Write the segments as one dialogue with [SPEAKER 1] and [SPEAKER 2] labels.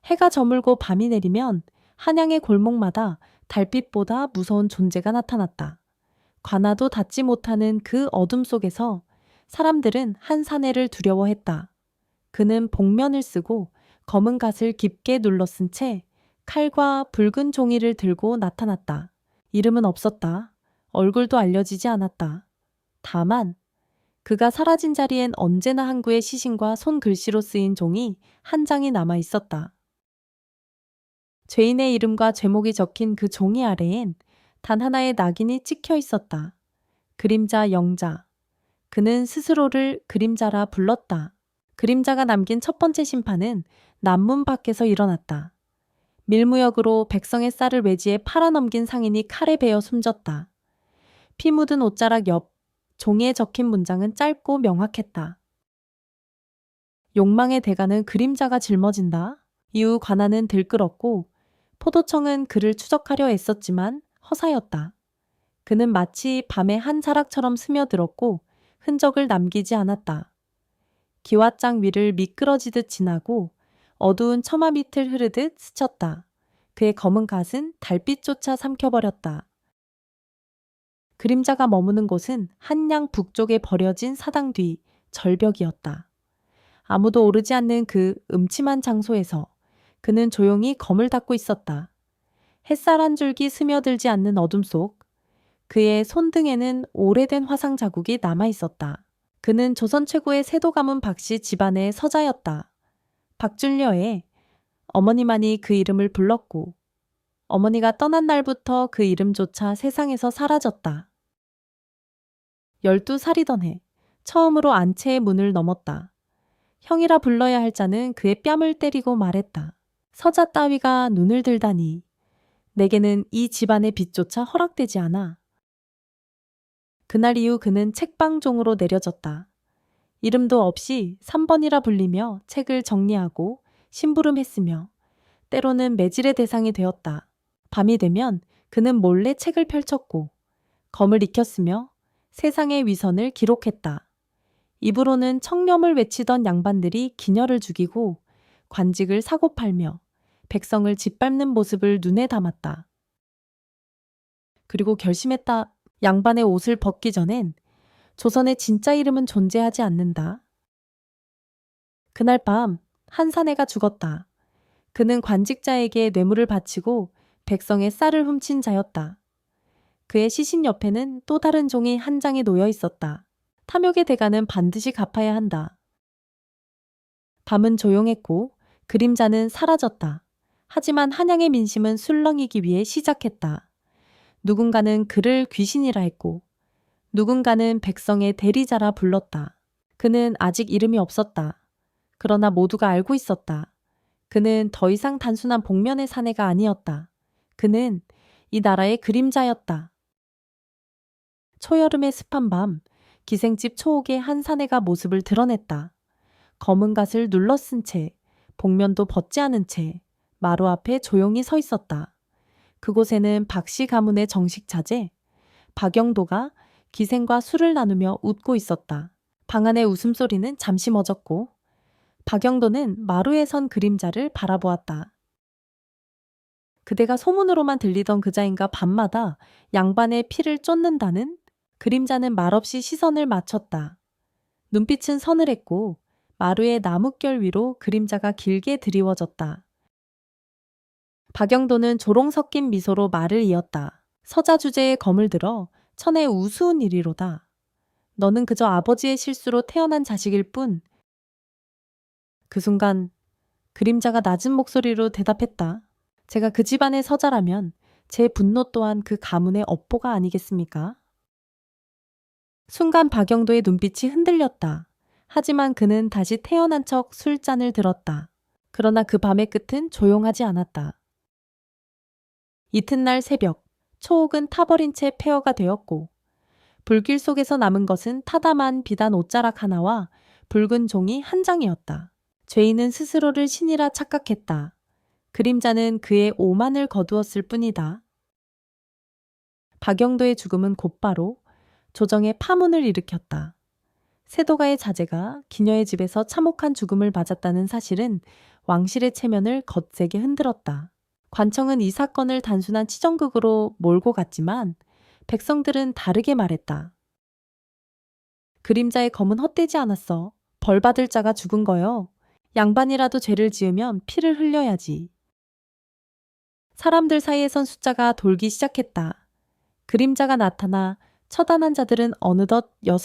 [SPEAKER 1] 해가 저물고 밤이 내리면 한양의 골목마다 달빛보다 무서운 존재가 나타났다. 관아도 닿지 못하는 그 어둠 속에서 사람들은 한 사내를 두려워했다. 그는 복면을 쓰고 검은 갓을 깊게 눌러쓴 채 칼과 붉은 종이를 들고 나타났다. 이름은 없었다. 얼굴도 알려지지 않았다. 다만 그가 사라진 자리엔 언제나 항구의 시신과 손글씨로 쓰인 종이 한 장이 남아 있었다. 죄인의 이름과 제목이 적힌 그 종이 아래엔 단 하나의 낙인이 찍혀 있었다. 그림자 영자. 그는 스스로를 그림자라 불렀다. 그림자가 남긴 첫 번째 심판은 남문 밖에서 일어났다. 밀무역으로 백성의 쌀을 외지에 팔아넘긴 상인이 칼에 베어 숨졌다. 피 묻은 옷자락 옆 종이에 적힌 문장은 짧고 명확했다. 욕망의 대가는 그림자가 짊어진다. 이후 관아는 들끓었고 포도청은 그를 추적하려 애썼지만 허사였다. 그는 마치 밤의 한 사락처럼 스며들었고 흔적을 남기지 않았다. 기왓장 위를 미끄러지듯 지나고 어두운 처마 밑을 흐르듯 스쳤다. 그의 검은 갓은 달빛조차 삼켜버렸다. 그림자가 머무는 곳은 한양 북쪽에 버려진 사당 뒤 절벽이었다. 아무도 오르지 않는 그 음침한 장소에서 그는 조용히 검을 닫고 있었다. 햇살 한 줄기 스며들지 않는 어둠 속 그의 손등에는 오래된 화상 자국이 남아 있었다. 그는 조선 최고의 세도 가문 박씨 집안의 서자였다. 박준려의 어머니만이 그 이름을 불렀고 어머니가 떠난 날부터 그 이름조차 세상에서 사라졌다. 12살이던 해 처음으로 안채의 문을 넘었다. 형이라 불러야 할 자는 그의 뺨을 때리고 말했다. 서자 따위가 눈을 들다니. 내게는 이 집안의 빚조차 허락되지 않아. 그날 이후 그는 책방종으로 내려졌다. 이름도 없이 3번이라 불리며 책을 정리하고 심부름했으며 때로는 매질의 대상이 되었다. 밤이 되면 그는 몰래 책을 펼쳤고 검을 익혔으며 세상의 위선을 기록했다. 입으로는 청렴을 외치던 양반들이 기녀를 죽이고 관직을 사고 팔며 백성을 짓밟는 모습을 눈에 담았다. 그리고 결심했다. 양반의 옷을 벗기 전엔 조선의 진짜 이름은 존재하지 않는다. 그날 밤 한 사내가 죽었다. 그는 관직자에게 뇌물을 바치고 백성의 쌀을 훔친 자였다. 그의 시신 옆에는 또 다른 종이 한 장이 놓여 있었다. 탐욕의 대가는 반드시 갚아야 한다. 밤은 조용했고 그림자는 사라졌다. 하지만 한양의 민심은 술렁이기 위해 시작했다. 누군가는 그를 귀신이라 했고 누군가는 백성의 대리자라 불렀다. 그는 아직 이름이 없었다. 그러나 모두가 알고 있었다. 그는 더 이상 단순한 복면의 사내가 아니었다. 그는 이 나라의 그림자였다. 초여름의 습한 밤, 기생집 초옥의 한 사내가 모습을 드러냈다. 검은 갓을 눌러쓴 채, 복면도 벗지 않은 채 마루 앞에 조용히 서 있었다. 그곳에는 박씨 가문의 정식 자제, 박영도가 기생과 술을 나누며 웃고 있었다. 방 안의 웃음소리는 잠시 멎었고 박영도는 마루에 선 그림자를 바라보았다. 그대가 소문으로만 들리던 그자인가 밤마다 양반의 피를 쫓는다는? 그림자는 말없이 시선을 맞췄다. 눈빛은 서늘했고 마루의 나뭇결 위로 그림자가 길게 드리워졌다. 박영도는 조롱 섞인 미소로 말을 이었다. 서자 주제에 검을 들어 천의 우스운 일이로다. 너는 그저 아버지의 실수로 태어난 자식일 뿐. 그 순간 그림자가 낮은 목소리로 대답했다. 제가 그 집안의 서자라면 제 분노 또한 그 가문의 업보가 아니겠습니까? 순간 박영도의 눈빛이 흔들렸다. 하지만 그는 다시 태어난 척 술잔을 들었다. 그러나 그 밤의 끝은 조용하지 않았다. 이튿날 새벽, 초옥은 타버린 채 폐허가 되었고 불길 속에서 남은 것은 타담한 비단 옷자락 하나와 붉은 종이 한 장이었다. 죄인은 스스로를 신이라 착각했다. 그림자는 그의 오만을 거두었을 뿐이다. 박영도의 죽음은 곧바로 조정의 파문을 일으켰다. 세도가의 자제가 기녀의 집에서 참혹한 죽음을 맞았다는 사실은 왕실의 체면을 거세게 흔들었다. 관청은 이 사건을 단순한 치정극으로 몰고 갔지만 백성들은 다르게 말했다. 그림자의 검은 헛되지 않았어. 벌 받을 자가 죽은 거요. 양반이라도 죄를 지으면 피를 흘려야지. 사람들 사이에선 숫자가 돌기 시작했다. 그림자가 나타나 처단한 자들은 어느덧 6,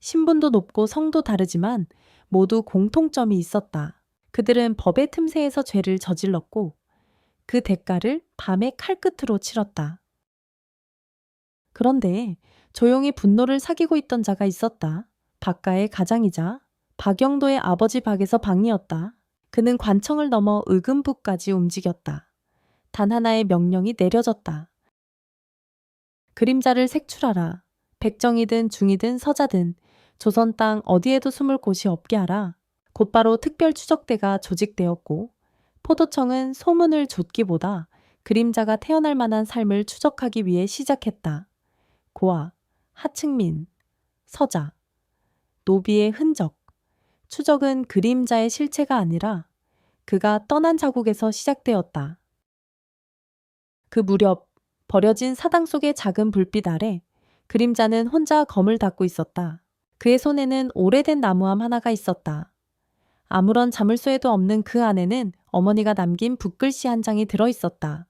[SPEAKER 1] 신분도 높고 성도 다르지만 모두 공통점이 있었다. 그들은 법의 틈새에서 죄를 저질렀고 그 대가를 밤의 칼끝으로 치렀다. 그런데 조용히 분노를 사귀고 있던 자가 있었다. 박가의 가장이자 박영도의 아버지 박에서 박이었다. 그는 관청을 넘어 의금부까지 움직였다. 단 하나의 명령이 내려졌다. 그림자를 색출하라. 백정이든 중이든 서자든 조선 땅 어디에도 숨을 곳이 없게 하라. 곧바로 특별 추적대가 조직되었고 포도청은 소문을 좇기보다 그림자가 태어날 만한 삶을 추적하기 위해 시작했다. 고아, 하층민, 서자, 노비의 흔적. 추적은 그림자의 실체가 아니라 그가 떠난 자국에서 시작되었다. 그 무렵 버려진 사당 속의 작은 불빛 아래 그림자는 혼자 검을 닫고 있었다. 그의 손에는 오래된 나무함 하나가 있었다. 아무런 자물쇠에도 없는 그 안에는 어머니가 남긴 붓글씨 한 장이 들어있었다.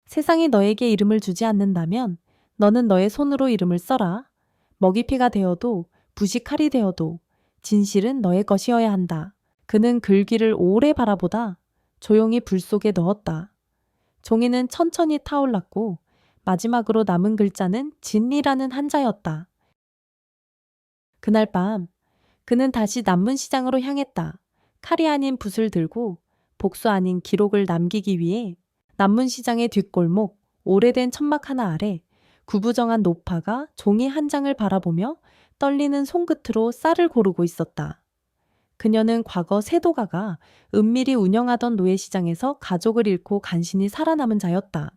[SPEAKER 1] 세상이 너에게 이름을 주지 않는다면 너는 너의 손으로 이름을 써라. 먹이피가 되어도 붓이 칼이 되어도 진실은 너의 것이어야 한다. 그는 글귀를 오래 바라보다 조용히 불 속에 넣었다. 종이는 천천히 타올랐고 마지막으로 남은 글자는 진리라는 한자였다. 그날 밤 그는 다시 남문시장으로 향했다. 칼이 아닌 붓을 들고 복수 아닌 기록을 남기기 위해 남문시장의 뒷골목 오래된 천막 하나 아래 구부정한 노파가 종이 한 장을 바라보며 떨리는 손끝으로 쌀을 고르고 있었다. 그녀는 과거 세도가가 은밀히 운영하던 노예시장에서 가족을 잃고 간신히 살아남은 자였다.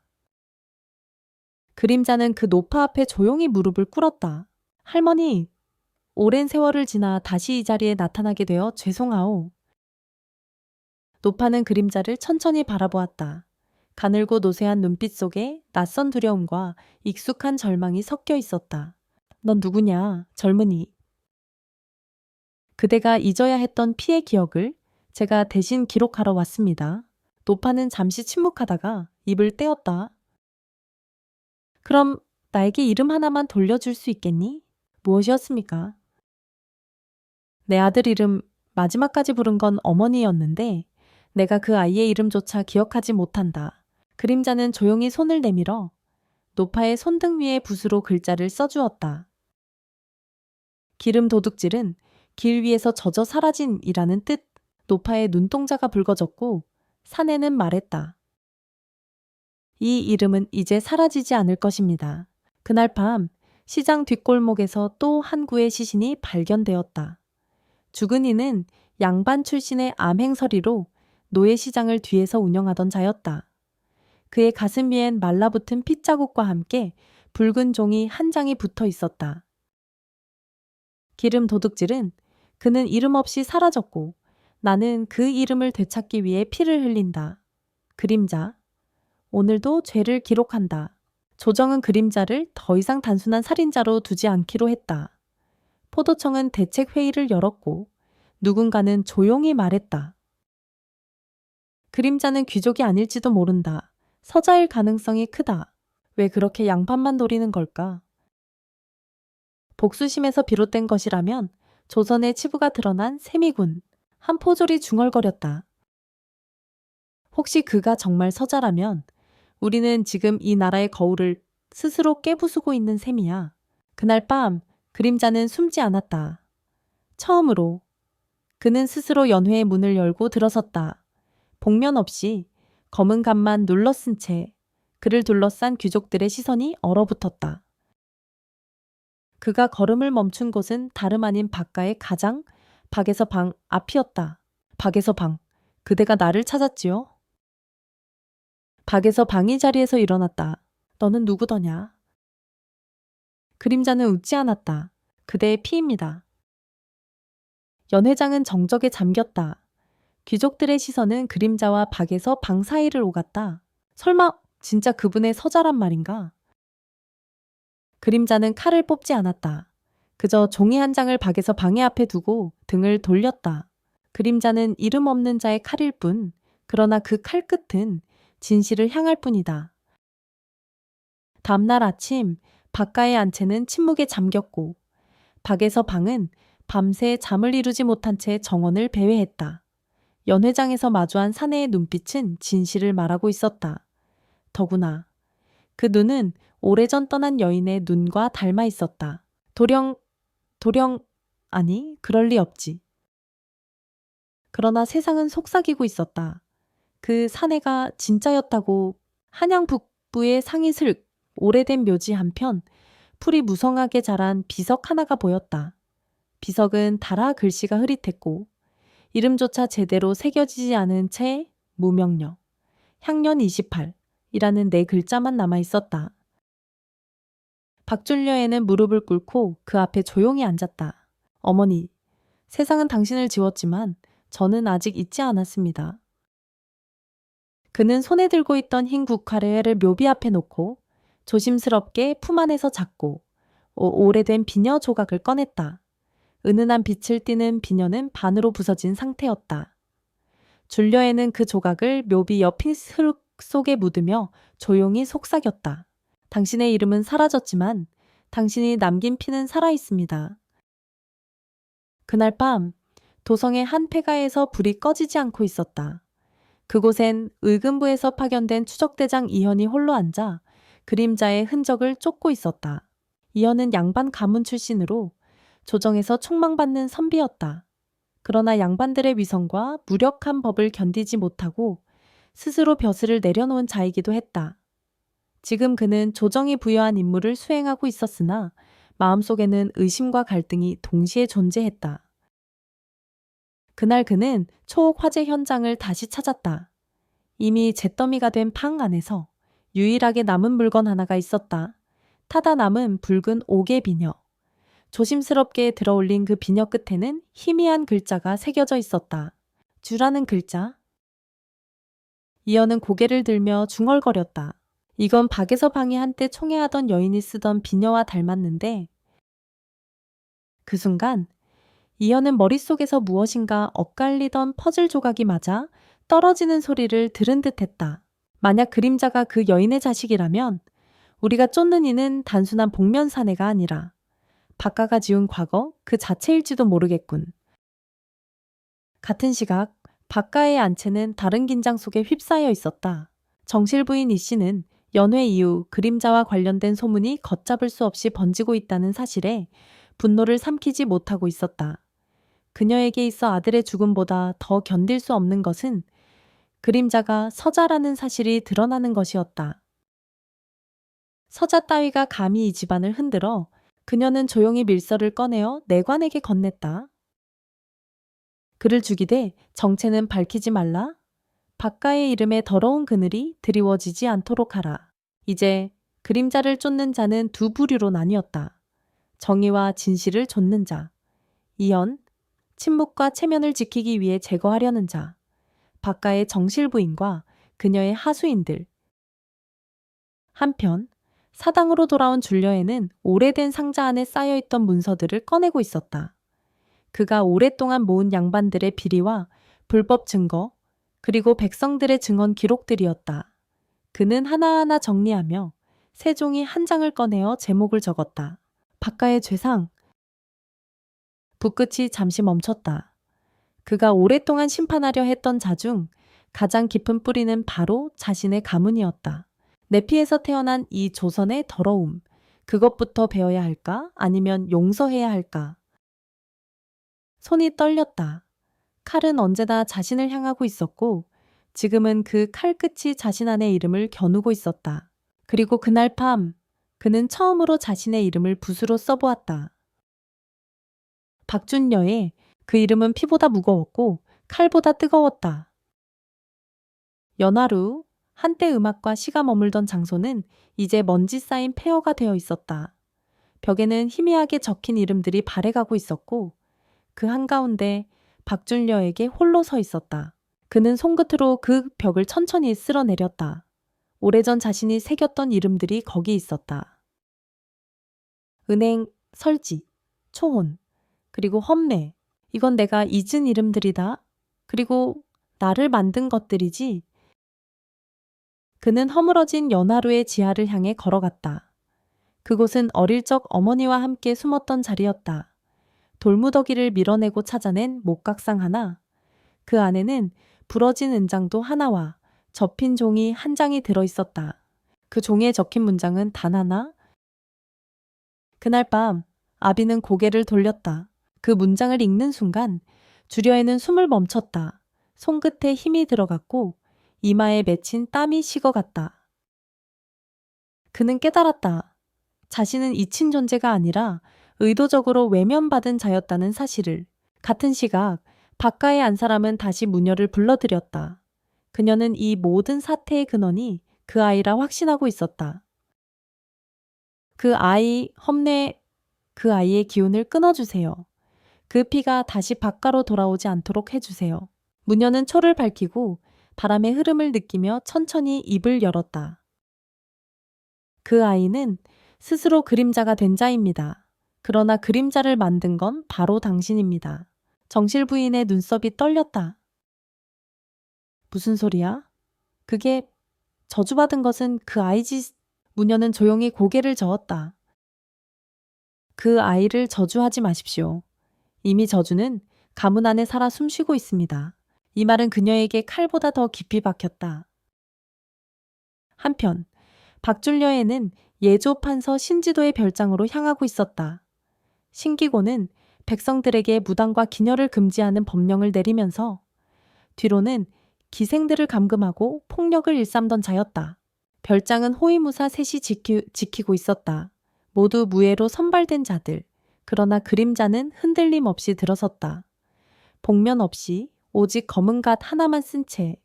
[SPEAKER 1] 그림자는 그 노파 앞에 조용히 무릎을 꿇었다. 할머니, 오랜 세월을 지나 다시 이 자리에 나타나게 되어 죄송하오. 노파는 그림자를 천천히 바라보았다. 가늘고 노쇠한 눈빛 속에 낯선 두려움과 익숙한 절망이 섞여 있었다. 넌 누구냐, 젊은이. 그대가 잊어야 했던 피의 기억을 제가 대신 기록하러 왔습니다. 노파는 잠시 침묵하다가 입을 떼었다. 그럼 나에게 이름 하나만 돌려줄 수 있겠니? 무엇이었습니까? 내 아들 이름 마지막까지 부른 건 어머니였는데 내가 그 아이의 이름조차 기억하지 못한다. 그림자는 조용히 손을 내밀어 노파의 손등 위에 붓으로 글자를 써주었다. 기름 도둑질은 길 위에서 젖어 사라진이라는 뜻. 노파의 눈동자가 붉어졌고 사내는 말했다. 이 이름은 이제 사라지지 않을 것입니다. 그날 밤 시장 뒷골목에서 또 한 구의 시신이 발견되었다. 죽은 이는 양반 출신의 암행서리로 노예시장을 뒤에서 운영하던 자였다. 그의 가슴 위엔 말라붙은 핏자국과 함께 붉은 종이 한 장이 붙어 있었다. 기름 도둑질은 그는 이름 없이 사라졌고 나는 그 이름을 되찾기 위해 피를 흘린다. 그림자. 오늘도 죄를 기록한다. 조정은 그림자를 더 이상 단순한 살인자로 두지 않기로 했다. 포도청은 대책회의를 열었고 누군가는 조용히 말했다. 그림자는 귀족이 아닐지도 모른다. 서자일 가능성이 크다. 왜 그렇게 양반만 노리는 걸까? 복수심에서 비롯된 것이라면 조선의 치부가 드러난 세미군. 한 포졸이 중얼거렸다. 혹시 그가 정말 서자라면 우리는 지금 이 나라의 거울을 스스로 깨부수고 있는 셈이야. 그날 밤 그림자는 숨지 않았다. 처음으로 그는 스스로 연회의 문을 열고 들어섰다. 복면 없이 검은 간만 눌러쓴 채 그를 둘러싼 귀족들의 시선이 얼어붙었다. 그가 걸음을 멈춘 곳은 다름 아닌 박가의 가장 박에서 방 앞이었다. 박에서 방. 그대가 나를 찾았지요? 박에서 방이 자리에서 일어났다. 너는 누구더냐? 그림자는 웃지 않았다. 그대의 피입니다. 연회장은 정적에 잠겼다. 귀족들의 시선은 그림자와 박에서 방 사이를 오갔다. 설마 진짜 그분의 서자란 말인가? 그림자는 칼을 뽑지 않았다. 그저 종이 한 장을 박에서 방해 앞에 두고 등을 돌렸다. 그림자는 이름 없는 자의 칼일 뿐, 그러나 그 칼끝은 진실을 향할 뿐이다. 다음날 아침, 박가의 안채는 침묵에 잠겼고, 박에서 방은 밤새 잠을 이루지 못한 채 정원을 배회했다. 연회장에서 마주한 사내의 눈빛은 진실을 말하고 있었다. 더구나 그 눈은 오래전 떠난 여인의 눈과 닮아 있었다. 도령, 아니, 그럴 리 없지. 그러나 세상은 속삭이고 있었다. 그 사내가 진짜였다고. 한양 북부의 상이슬 오래된 묘지 한편 풀이 무성하게 자란 비석 하나가 보였다. 비석은 달아 글씨가 흐릿했고 이름조차 제대로 새겨지지 않은 채 무명력, 향년 28이라는 네 글자만 남아 있었다. 박준려에는 무릎을 꿇고 그 앞에 조용히 앉았다. 어머니, 세상은 당신을 지웠지만 저는 아직 잊지 않았습니다. 그는 손에 들고 있던 흰 국화를 묘비 앞에 놓고 조심스럽게 품 안에서 잡고 오래된 비녀 조각을 꺼냈다. 은은한 빛을 띠는 비녀는 반으로 부서진 상태였다. 줄려에는 그 조각을 묘비 옆 흙 속에 묻으며 조용히 속삭였다. 당신의 이름은 사라졌지만 당신이 남긴 피는 살아있습니다. 그날 밤 도성의 한 폐가에서 불이 꺼지지 않고 있었다. 그곳엔 의금부에서 파견된 추적대장 이현이 홀로 앉아 그림자의 흔적을 쫓고 있었다. 이현은 양반 가문 출신으로 조정에서 총망받는 선비였다. 그러나 양반들의 위선과 무력한 법을 견디지 못하고 스스로 벼슬을 내려놓은 자이기도 했다. 지금 그는 조정이 부여한 임무를 수행하고 있었으나 마음속에는 의심과 갈등이 동시에 존재했다. 그날 그는 초옥 화재 현장을 다시 찾았다. 이미 잿더미가 된 방 안에서 유일하게 남은 물건 하나가 있었다. 타다 남은 붉은 옥의 비녀. 조심스럽게 들어올린 그 비녀 끝에는 희미한 글자가 새겨져 있었다. 주라는 글자. 이현은 고개를 들며 중얼거렸다. 이건 박에서 방이 한때 총애하던 여인이 쓰던 비녀와 닮았는데 그 순간 이현은 머릿속에서 무엇인가 엇갈리던 퍼즐 조각이 맞아 떨어지는 소리를 들은 듯했다. 만약 그림자가 그 여인의 자식이라면 우리가 쫓는 이는 단순한 복면 사내가 아니라 박가가 지은 과거 그 자체일지도 모르겠군. 같은 시각 박가의 안채는 다른 긴장 속에 휩싸여 있었다. 정실부인 이 씨는 연회 이후 그림자와 관련된 소문이 걷잡을 수 없이 번지고 있다는 사실에 분노를 삼키지 못하고 있었다. 그녀에게 있어 아들의 죽음보다 더 견딜 수 없는 것은 그림자가 서자라는 사실이 드러나는 것이었다. 서자 따위가 감히 이 집안을 흔들어 그녀는 조용히 밀서를 꺼내어 내관에게 건넸다. 그를 죽이되 정체는 밝히지 말라. 박가의 이름에 더러운 그늘이 드리워지지 않도록 하라. 이제 그림자를 쫓는 자는 두 부류로 나뉘었다. 정의와 진실을 좇는 자. 이현, 침묵과 체면을 지키기 위해 제거하려는 자. 박가의 정실부인과 그녀의 하수인들. 한편 사당으로 돌아온 줄려에는 오래된 상자 안에 쌓여있던 문서들을 꺼내고 있었다. 그가 오랫동안 모은 양반들의 비리와 불법 증거, 그리고 백성들의 증언 기록들이었다. 그는 하나하나 정리하며 새 종이 한 장을 꺼내어 제목을 적었다. 박가의 죄상. 붓끝이 잠시 멈췄다. 그가 오랫동안 심판하려 했던 자 중 가장 깊은 뿌리는 바로 자신의 가문이었다. 내 피에서 태어난 이 조선의 더러움, 그것부터 배워야 할까? 아니면 용서해야 할까? 손이 떨렸다. 칼은 언제나 자신을 향하고 있었고 지금은 그 칼끝이 자신 안의 이름을 겨누고 있었다. 그리고 그날 밤 그는 처음으로 자신의 이름을 붓으로 써보았다. 박준여의 그 이름은 피보다 무거웠고 칼보다 뜨거웠다. 연하루 한때 음악과 시가 머물던 장소는 이제 먼지 쌓인 폐허가 되어 있었다. 벽에는 희미하게 적힌 이름들이 발해가고 있었고 그 한가운데 박준려에게 홀로 서 있었다. 그는 손끝으로 그 벽을 천천히 쓸어내렸다. 오래전 자신이 새겼던 이름들이 거기 있었다. 은행, 설지, 초혼, 그리고 험매. 이건 내가 잊은 이름들이다. 그리고 나를 만든 것들이지. 그는 허물어진 연화로의 지하를 향해 걸어갔다. 그곳은 어릴 적 어머니와 함께 숨었던 자리였다. 돌무더기를 밀어내고 찾아낸 목각상 하나. 그 안에는 부러진 은장도 하나와 접힌 종이 한 장이 들어있었다. 그 종이에 적힌 문장은 단 하나. 그날 밤 아비는 고개를 돌렸다. 그 문장을 읽는 순간 주려에는 숨을 멈췄다. 손끝에 힘이 들어갔고 이마에 맺힌 땀이 식어갔다. 그는 깨달았다. 자신은 잊힌 존재가 아니라 의도적으로 외면받은 자였다는 사실을. 같은 시각 바깥의 한 사람은 다시 무녀를 불러들였다. 그녀는 이 모든 사태의 근원이 그 아이라 확신하고 있었다. 그 아이 험내 그 아이의 기운을 끊어주세요. 그 피가 다시 바깥으로 돌아오지 않도록 해주세요. 무녀는 초를 밝히고 바람의 흐름을 느끼며 천천히 입을 열었다. 그 아이는 스스로 그림자가 된 자입니다. 그러나 그림자를 만든 건 바로 당신입니다. 정실 부인의 눈썹이 떨렸다. 무슨 소리야? 그게 저주받은 것은 그 아이지. 무녀는 조용히 고개를 저었다. 그 아이를 저주하지 마십시오. 이미 저주는 가문 안에 살아 숨쉬고 있습니다. 이 말은 그녀에게 칼보다 더 깊이 박혔다. 한편 박줄려에는 예조 판서 신지도의 별장으로 향하고 있었다. 신기고는 백성들에게 무당과 기녀를 금지하는 법령을 내리면서 뒤로는 기생들을 감금하고 폭력을 일삼던 자였다. 별장은 호위무사 셋이 지키고 있었다. 모두 무예로 선발된 자들. 그러나 그림자는 흔들림 없이 들어섰다. 복면 없이 오직 검은 갓 하나만 쓴 채.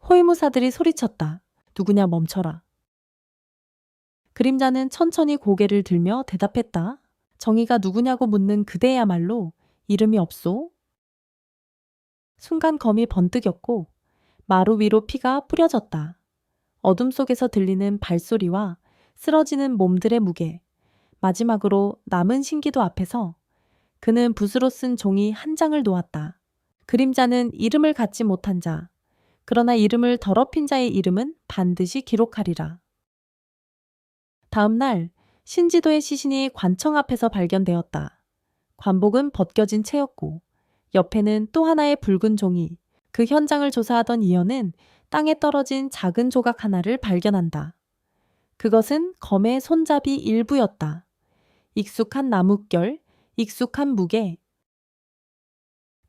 [SPEAKER 1] 호위무사들이 소리쳤다. 누구냐 멈춰라. 그림자는 천천히 고개를 들며 대답했다. 정의가 누구냐고 묻는 그대야말로 이름이 없소? 순간 검이 번뜩였고 마루 위로 피가 뿌려졌다. 어둠 속에서 들리는 발소리와 쓰러지는 몸들의 무게. 마지막으로 남은 신기도 앞에서 그는 붓으로 쓴 종이 한 장을 놓았다. 그림자는 이름을 갖지 못한 자, 그러나 이름을 더럽힌 자의 이름은 반드시 기록하리라. 다음 날 신지도의 시신이 관청 앞에서 발견되었다. 관복은 벗겨진 채였고 옆에는 또 하나의 붉은 종이. 그 현장을 조사하던 이현은 땅에 떨어진 작은 조각 하나를 발견한다. 그것은 검의 손잡이 일부였다. 익숙한 나뭇결, 익숙한 무게.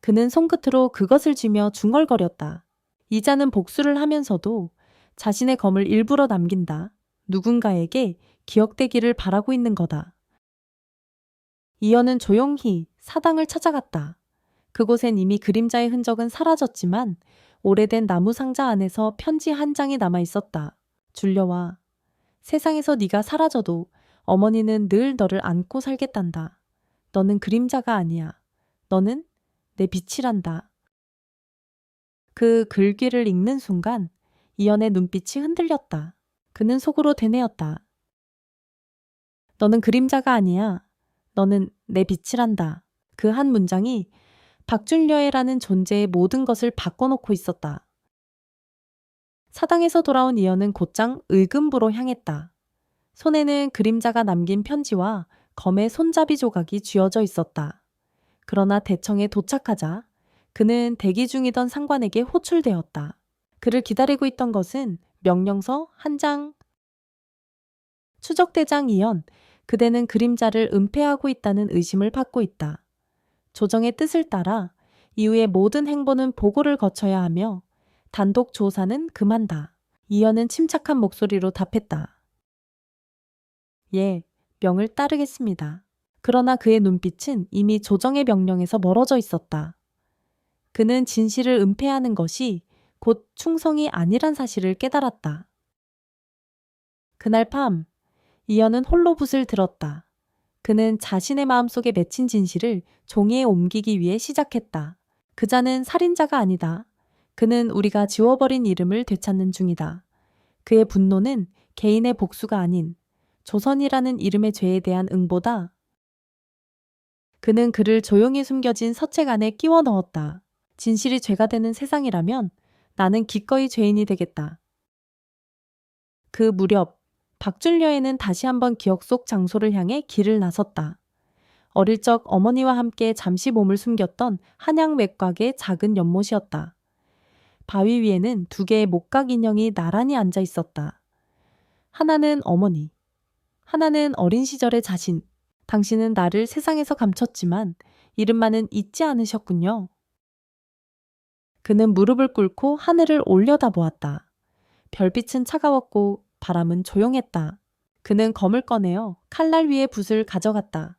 [SPEAKER 1] 그는 손끝으로 그것을 쥐며 중얼거렸다. 이자는 복수를 하면서도 자신의 검을 일부러 남긴다. 누군가에게 기억되기를 바라고 있는 거다. 이현은 조용히 사당을 찾아갔다. 그곳엔 이미 그림자의 흔적은 사라졌지만 오래된 나무 상자 안에서 편지 한 장이 남아 있었다. 줄려와. 세상에서 네가 사라져도 어머니는 늘 너를 안고 살겠단다. 너는 그림자가 아니야. 너는 내 빛이란다. 그 글귀를 읽는 순간 이연의 눈빛이 흔들렸다. 그는 속으로 되뇌었다. 너는 그림자가 아니야. 너는 내 빛이란다. 그 한 문장이 박준려애라는 존재의 모든 것을 바꿔놓고 있었다. 사당에서 돌아온 이연은 곧장 의금부로 향했다. 손에는 그림자가 남긴 편지와 검의 손잡이 조각이 쥐어져 있었다. 그러나 대청에 도착하자 그는 대기 중이던 상관에게 호출되었다. 그를 기다리고 있던 것은 명령서 한 장. 추적대장 이연, 그대는 그림자를 은폐하고 있다는 의심을 받고 있다. 조정의 뜻을 따라 이후의 모든 행보는 보고를 거쳐야 하며 단독 조사는 금한다. 이연은 침착한 목소리로 답했다. 예, 명을 따르겠습니다. 그러나 그의 눈빛은 이미 조정의 명령에서 멀어져 있었다. 그는 진실을 은폐하는 것이 곧 충성이 아니란 사실을 깨달았다. 그날 밤, 이연은 홀로 붓을 들었다. 그는 자신의 마음속에 맺힌 진실을 종이에 옮기기 위해 시작했다. 그자는 살인자가 아니다. 그는 우리가 지워버린 이름을 되찾는 중이다. 그의 분노는 개인의 복수가 아닌 조선이라는 이름의 죄에 대한 응보다. 그는 그를 조용히 숨겨진 서책 안에 끼워 넣었다. 진실이 죄가 되는 세상이라면 나는 기꺼이 죄인이 되겠다. 그 무렵 박준려에는 다시 한번 기억 속 장소를 향해 길을 나섰다. 어릴 적 어머니와 함께 잠시 몸을 숨겼던 한양 외곽의 작은 연못이었다. 바위 위에는 두 개의 목각 인형이 나란히 앉아 있었다. 하나는 어머니, 하나는 어린 시절의 자신. 당신은 나를 세상에서 감췄지만 이름만은 잊지 않으셨군요. 그는 무릎을 꿇고 하늘을 올려다보았다. 별빛은 차가웠고 바람은 조용했다. 그는 검을 꺼내어 칼날 위에 붓을 가져갔다.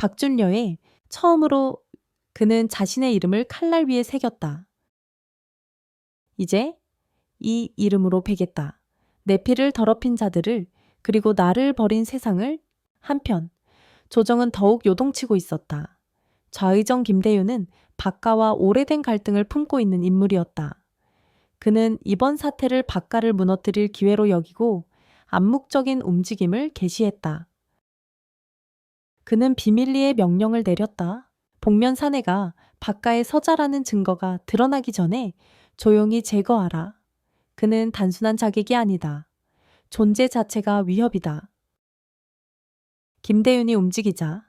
[SPEAKER 1] 박준려의 처음으로 그는 자신의 이름을 칼날 위에 새겼다. 이제 이 이름으로 베겠다. 내 피를 더럽힌 자들을, 그리고 나를 버린 세상을. 한편 조정은 더욱 요동치고 있었다. 좌의정 김대윤은 박가와 오래된 갈등을 품고 있는 인물이었다. 그는 이번 사태를 박가를 무너뜨릴 기회로 여기고 암묵적인 움직임을 개시했다. 그는 비밀리에 명령을 내렸다. 복면 사내가 박가의 서자라는 증거가 드러나기 전에 조용히 제거하라. 그는 단순한 자객이 아니다. 존재 자체가 위협이다. 김대윤이 움직이자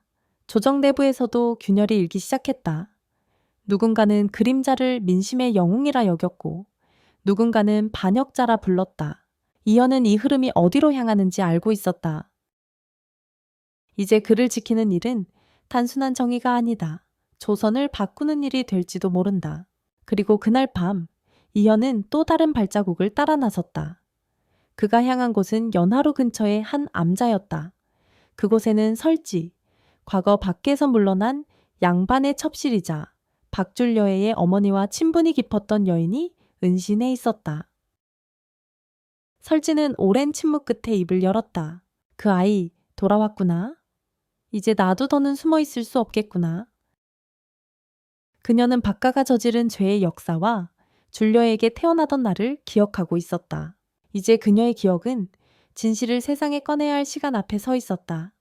[SPEAKER 1] 조정 내부에서도 균열이 일기 시작했다. 누군가는 그림자를 민심의 영웅이라 여겼고 누군가는 반역자라 불렀다. 이현은 이 흐름이 어디로 향하는지 알고 있었다. 이제 그를 지키는 일은 단순한 정의가 아니다. 조선을 바꾸는 일이 될지도 모른다. 그리고 그날 밤 이현은 또 다른 발자국을 따라 나섰다. 그가 향한 곳은 연하루 근처의 한 암자였다. 그곳에는 설지, 과거 밖에서 물러난 양반의 첩실이자 박준려의 어머니와 친분이 깊었던 여인이 은신해 있었다. 설지는 오랜 침묵 끝에 입을 열었다. 그 아이 돌아왔구나. 이제 나도 더는 숨어 있을 수 없겠구나. 그녀는 박가가 저지른 죄의 역사와 준려에게 태어나던 날을 기억하고 있었다. 이제 그녀의 기억은 진실을 세상에 꺼내야 할 시간 앞에 서 있었다.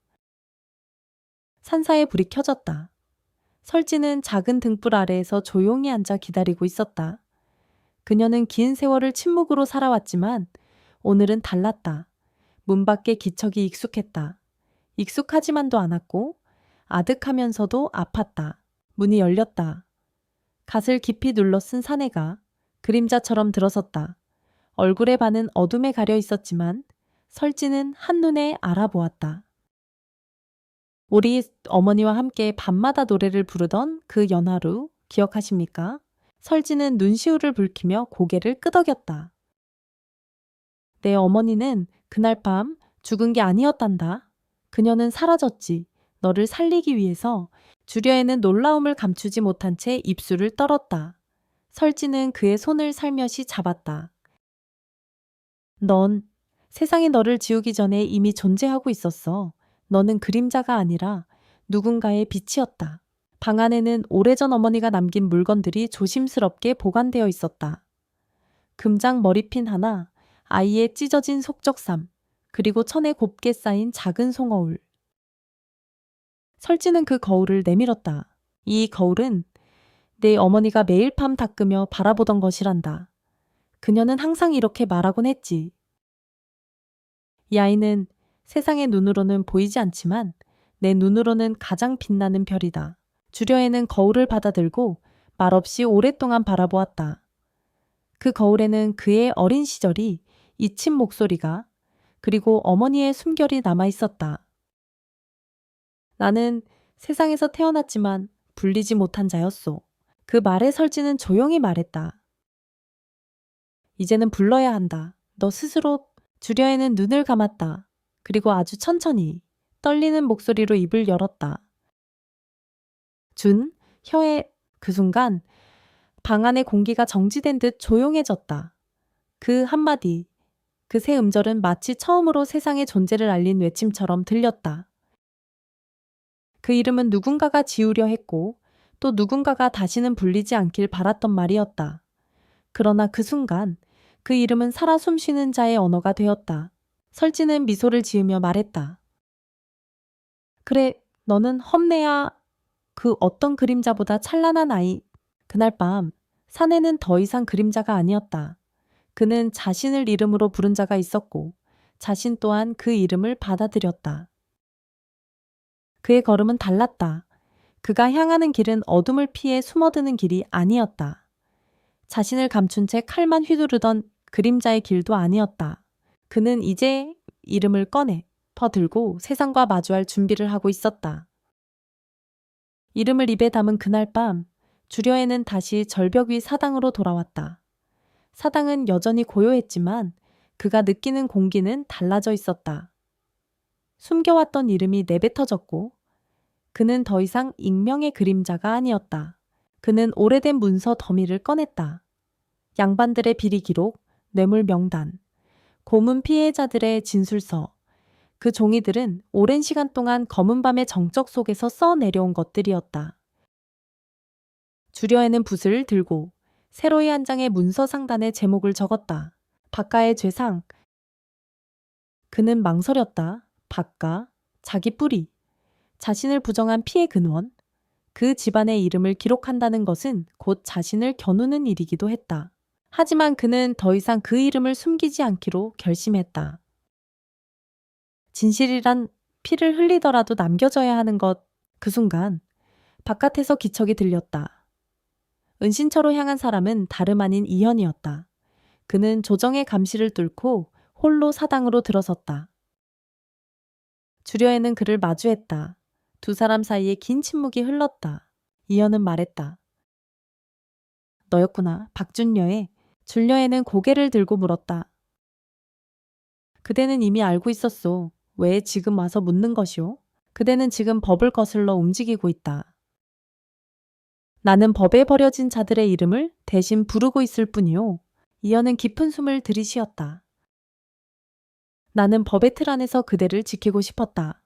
[SPEAKER 1] 산사의 불이 켜졌다. 설지는 작은 등불 아래에서 조용히 앉아 기다리고 있었다. 그녀는 긴 세월을 침묵으로 살아왔지만 오늘은 달랐다. 문 밖의 기척이 익숙했다. 익숙하지만도 않았고 아득하면서도 아팠다. 문이 열렸다. 갓을 깊이 눌러 쓴 사내가 그림자처럼 들어섰다. 얼굴의 반은 어둠에 가려 있었지만 설지는 한눈에 알아보았다. 우리 어머니와 함께 밤마다 노래를 부르던 그 연하루 기억하십니까? 설지는 눈시울을 붉히며 고개를 끄덕였다. 내 어머니는 그날 밤 죽은 게 아니었단다. 그녀는 사라졌지. 너를 살리기 위해서. 주려에는 놀라움을 감추지 못한 채 입술을 떨었다. 설지는 그의 손을 살며시 잡았다. 넌 세상이 너를 지우기 전에 이미 존재하고 있었어. 너는 그림자가 아니라 누군가의 빛이었다. 방 안에는 오래전 어머니가 남긴 물건들이 조심스럽게 보관되어 있었다. 금장 머리핀 하나, 아이의 찢어진 속적삼, 그리고 천에 곱게 쌓인 작은 송어울. 설지는 그 거울을 내밀었다. 이 거울은 내 어머니가 매일 밤 닦으며 바라보던 것이란다. 그녀는 항상 이렇게 말하곤 했지. 이 아이는 세상의 눈으로는 보이지 않지만 내 눈으로는 가장 빛나는 별이다. 주려에는 거울을 받아들고 말없이 오랫동안 바라보았다. 그 거울에는 그의 어린 시절이 잊힌 목소리가 그리고 어머니의 숨결이 남아 있었다. 나는 세상에서 태어났지만 불리지 못한 자였소. 그 말에 설지는 조용히 말했다. 이제는 불러야 한다. 너 스스로. 주려에는 눈을 감았다. 그리고 아주 천천히 떨리는 목소리로 입을 열었다. 준, 혀에. 그 순간 방 안의 공기가 정지된 듯 조용해졌다. 그 한마디, 그 새 음절은 마치 처음으로 세상의 존재를 알린 외침처럼 들렸다. 그 이름은 누군가가 지우려 했고 또 누군가가 다시는 불리지 않길 바랐던 말이었다. 그러나 그 순간 그 이름은 살아 숨쉬는 자의 언어가 되었다. 설지는 미소를 지으며 말했다. 그래, 너는 험내야 그 어떤 그림자보다 찬란한 아이. 그날 밤 사내는 더 이상 그림자가 아니었다. 그는 자신을 이름으로 부른 자가 있었고 자신 또한 그 이름을 받아들였다. 그의 걸음은 달랐다. 그가 향하는 길은 어둠을 피해 숨어드는 길이 아니었다. 자신을 감춘 채 칼만 휘두르던 그림자의 길도 아니었다. 그는 이제 이름을 꺼내 퍼들고 세상과 마주할 준비를 하고 있었다. 이름을 입에 담은 그날 밤 주려에는 다시 절벽 위 사당으로 돌아왔다. 사당은 여전히 고요했지만 그가 느끼는 공기는 달라져 있었다. 숨겨왔던 이름이 내뱉어졌고 그는 더 이상 익명의 그림자가 아니었다. 그는 오래된 문서 더미를 꺼냈다. 양반들의 비리 기록, 뇌물 명단, 고문 피해자들의 진술서. 그 종이들은 오랜 시간 동안 검은 밤의 정적 속에서 써내려온 것들이었다. 주려에는 붓을 들고 세로의 한 장의 문서 상단에 제목을 적었다. 박가의 죄상. 그는 망설였다. 박가, 자기 뿌리, 자신을 부정한 피해 근원, 그 집안의 이름을 기록한다는 것은 곧 자신을 겨누는 일이기도 했다. 하지만 그는 더 이상 그 이름을 숨기지 않기로 결심했다. 진실이란 피를 흘리더라도 남겨져야 하는 것. 그 순간 바깥에서 기척이 들렸다. 은신처로 향한 사람은 다름 아닌 이현이었다. 그는 조정의 감시를 뚫고 홀로 사당으로 들어섰다. 주려에는 그를 마주했다. 두 사람 사이에 긴 침묵이 흘렀다. 이현은 말했다. 너였구나, 박준여의. 준려에는 고개를 들고 물었다. 그대는 이미 알고 있었소. 왜 지금 와서 묻는 것이오? 그대는 지금 법을 거슬러 움직이고 있다. 나는 법에 버려진 자들의 이름을 대신 부르고 있을 뿐이오. 이현은 깊은 숨을 들이쉬었다. 나는 법의 틀 안에서 그대를 지키고 싶었다.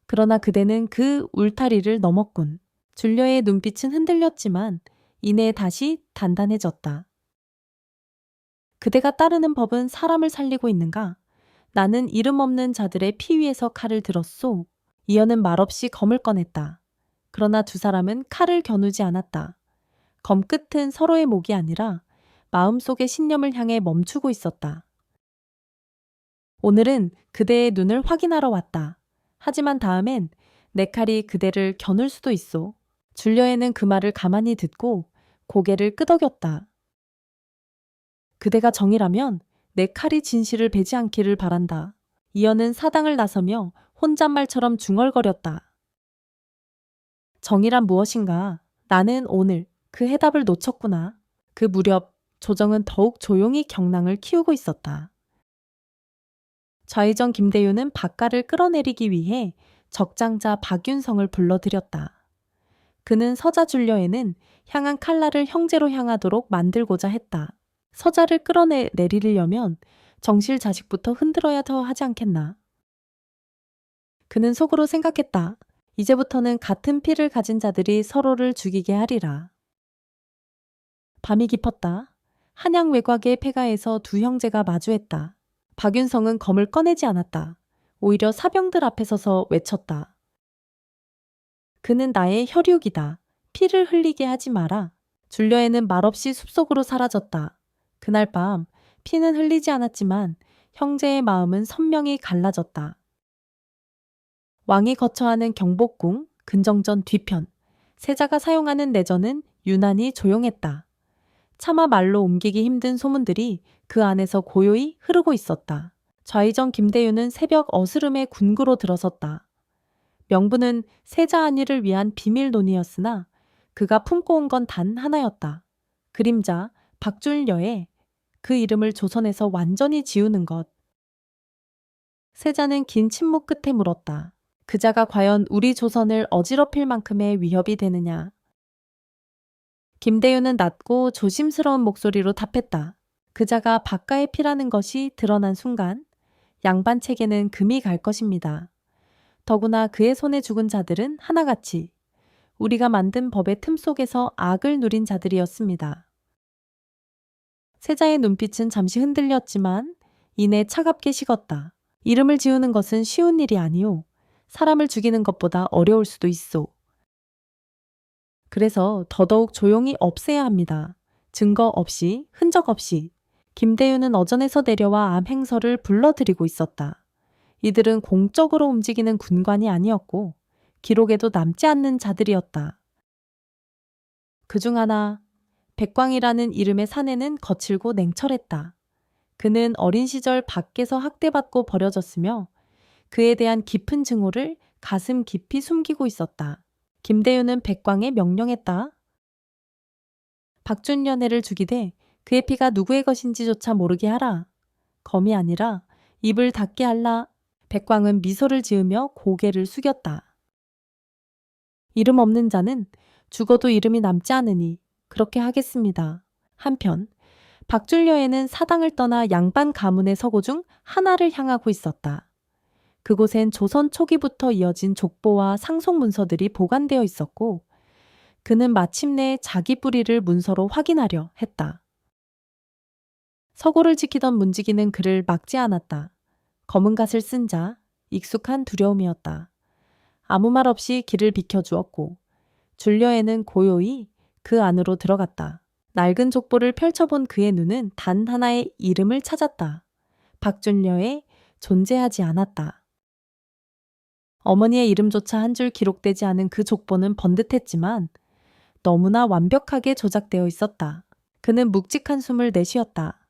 [SPEAKER 1] 그러나 그대는 그 울타리를 넘었군. 줄려의 눈빛은 흔들렸지만 이내 다시 단단해졌다. 그대가 따르는 법은 사람을 살리고 있는가? 나는 이름 없는 자들의 피 위에서 칼을 들었소. 이현은 말없이 검을 꺼냈다. 그러나 두 사람은 칼을 겨누지 않았다. 검 끝은 서로의 목이 아니라 마음속의 신념을 향해 멈추고 있었다. 오늘은 그대의 눈을 확인하러 왔다. 하지만 다음엔 내 칼이 그대를 겨눌 수도 있소. 줄려에는 그 말을 가만히 듣고 고개를 끄덕였다. 그대가 정이라면 내 칼이 진실을 베지 않기를 바란다. 이현은 사당을 나서며 혼잣말처럼 중얼거렸다. 정이란 무엇인가? 나는 오늘 그 해답을 놓쳤구나. 그 무렵 조정은 더욱 조용히 경랑을 키우고 있었다. 좌의정 김대유는 박가를 끌어내리기 위해 적장자 박윤성을 불러들였다. 그는 서자 줄려에는 향한 칼날을 형제로 향하도록 만들고자 했다. 서자를 끌어내리려면 정실 자식부터 흔들어야 더 하지 않겠나. 그는 속으로 생각했다. 이제부터는 같은 피를 가진 자들이 서로를 죽이게 하리라. 밤이 깊었다. 한양 외곽의 폐가에서 두 형제가 마주했다. 박윤성은 검을 꺼내지 않았다. 오히려 사병들 앞에 서서 외쳤다. 그는 나의 혈육이다. 피를 흘리게 하지 마라. 줄려에는 말없이 숲속으로 사라졌다. 그날 밤 피는 흘리지 않았지만 형제의 마음은 선명히 갈라졌다. 왕이 거처하는 경복궁 근정전 뒤편, 세자가 사용하는 내전은 유난히 조용했다. 차마 말로 옮기기 힘든 소문들이 그 안에서 고요히 흐르고 있었다. 좌의정 김대유는 새벽 어스름에 군구로 들어섰다. 명분은 세자 안위를 위한 비밀 논의였으나 그가 품고 온 건 단 하나였다. 그림자 박준여의 그 이름을 조선에서 완전히 지우는 것. 세자는 긴 침묵 끝에 물었다. 그자가 과연 우리 조선을 어지럽힐 만큼의 위협이 되느냐. 김대유는 낮고 조심스러운 목소리로 답했다. 그자가 박가의 피라는 것이 드러난 순간 양반책에는 금이 갈 것입니다. 더구나 그의 손에 죽은 자들은 하나같이 우리가 만든 법의 틈 속에서 악을 누린 자들이었습니다. 세자의 눈빛은 잠시 흔들렸지만 이내 차갑게 식었다. 이름을 지우는 것은 쉬운 일이 아니오. 사람을 죽이는 것보다 어려울 수도 있소. 그래서 더더욱 조용히 없애야 합니다. 증거 없이, 흔적 없이. 김대윤은 어전에서 내려와 암행서를 불러들이고 있었다. 이들은 공적으로 움직이는 군관이 아니었고 기록에도 남지 않는 자들이었다. 그중 하나, 백광이라는 이름의 사내는 거칠고 냉철했다. 그는 어린 시절 밖에서 학대받고 버려졌으며 그에 대한 깊은 증오를 가슴 깊이 숨기고 있었다. 김대윤은 백광에 명령했다. 박준련애를 죽이되 그의 피가 누구의 것인지조차 모르게 하라. 검이 아니라 입을 닫게 할라. 백광은 미소를 지으며 고개를 숙였다. 이름 없는 자는 죽어도 이름이 남지 않으니 그렇게 하겠습니다. 한편 박준려에는 사당을 떠나 양반 가문의 서고 중 하나를 향하고 있었다. 그곳엔 조선 초기부터 이어진 족보와 상속 문서들이 보관되어 있었고 그는 마침내 자기 뿌리를 문서로 확인하려 했다. 서고를 지키던 문지기는 그를 막지 않았다. 검은 갓을 쓴 자, 익숙한 두려움이었다. 아무 말 없이 길을 비켜주었고 줄려에는 고요히 그 안으로 들어갔다. 낡은 족보를 펼쳐본 그의 눈은 단 하나의 이름을 찾았다. 박준려에 존재하지 않았다. 어머니의 이름조차 한 줄 기록되지 않은 그 족보는 번듯했지만 너무나 완벽하게 조작되어 있었다. 그는 묵직한 숨을 내쉬었다.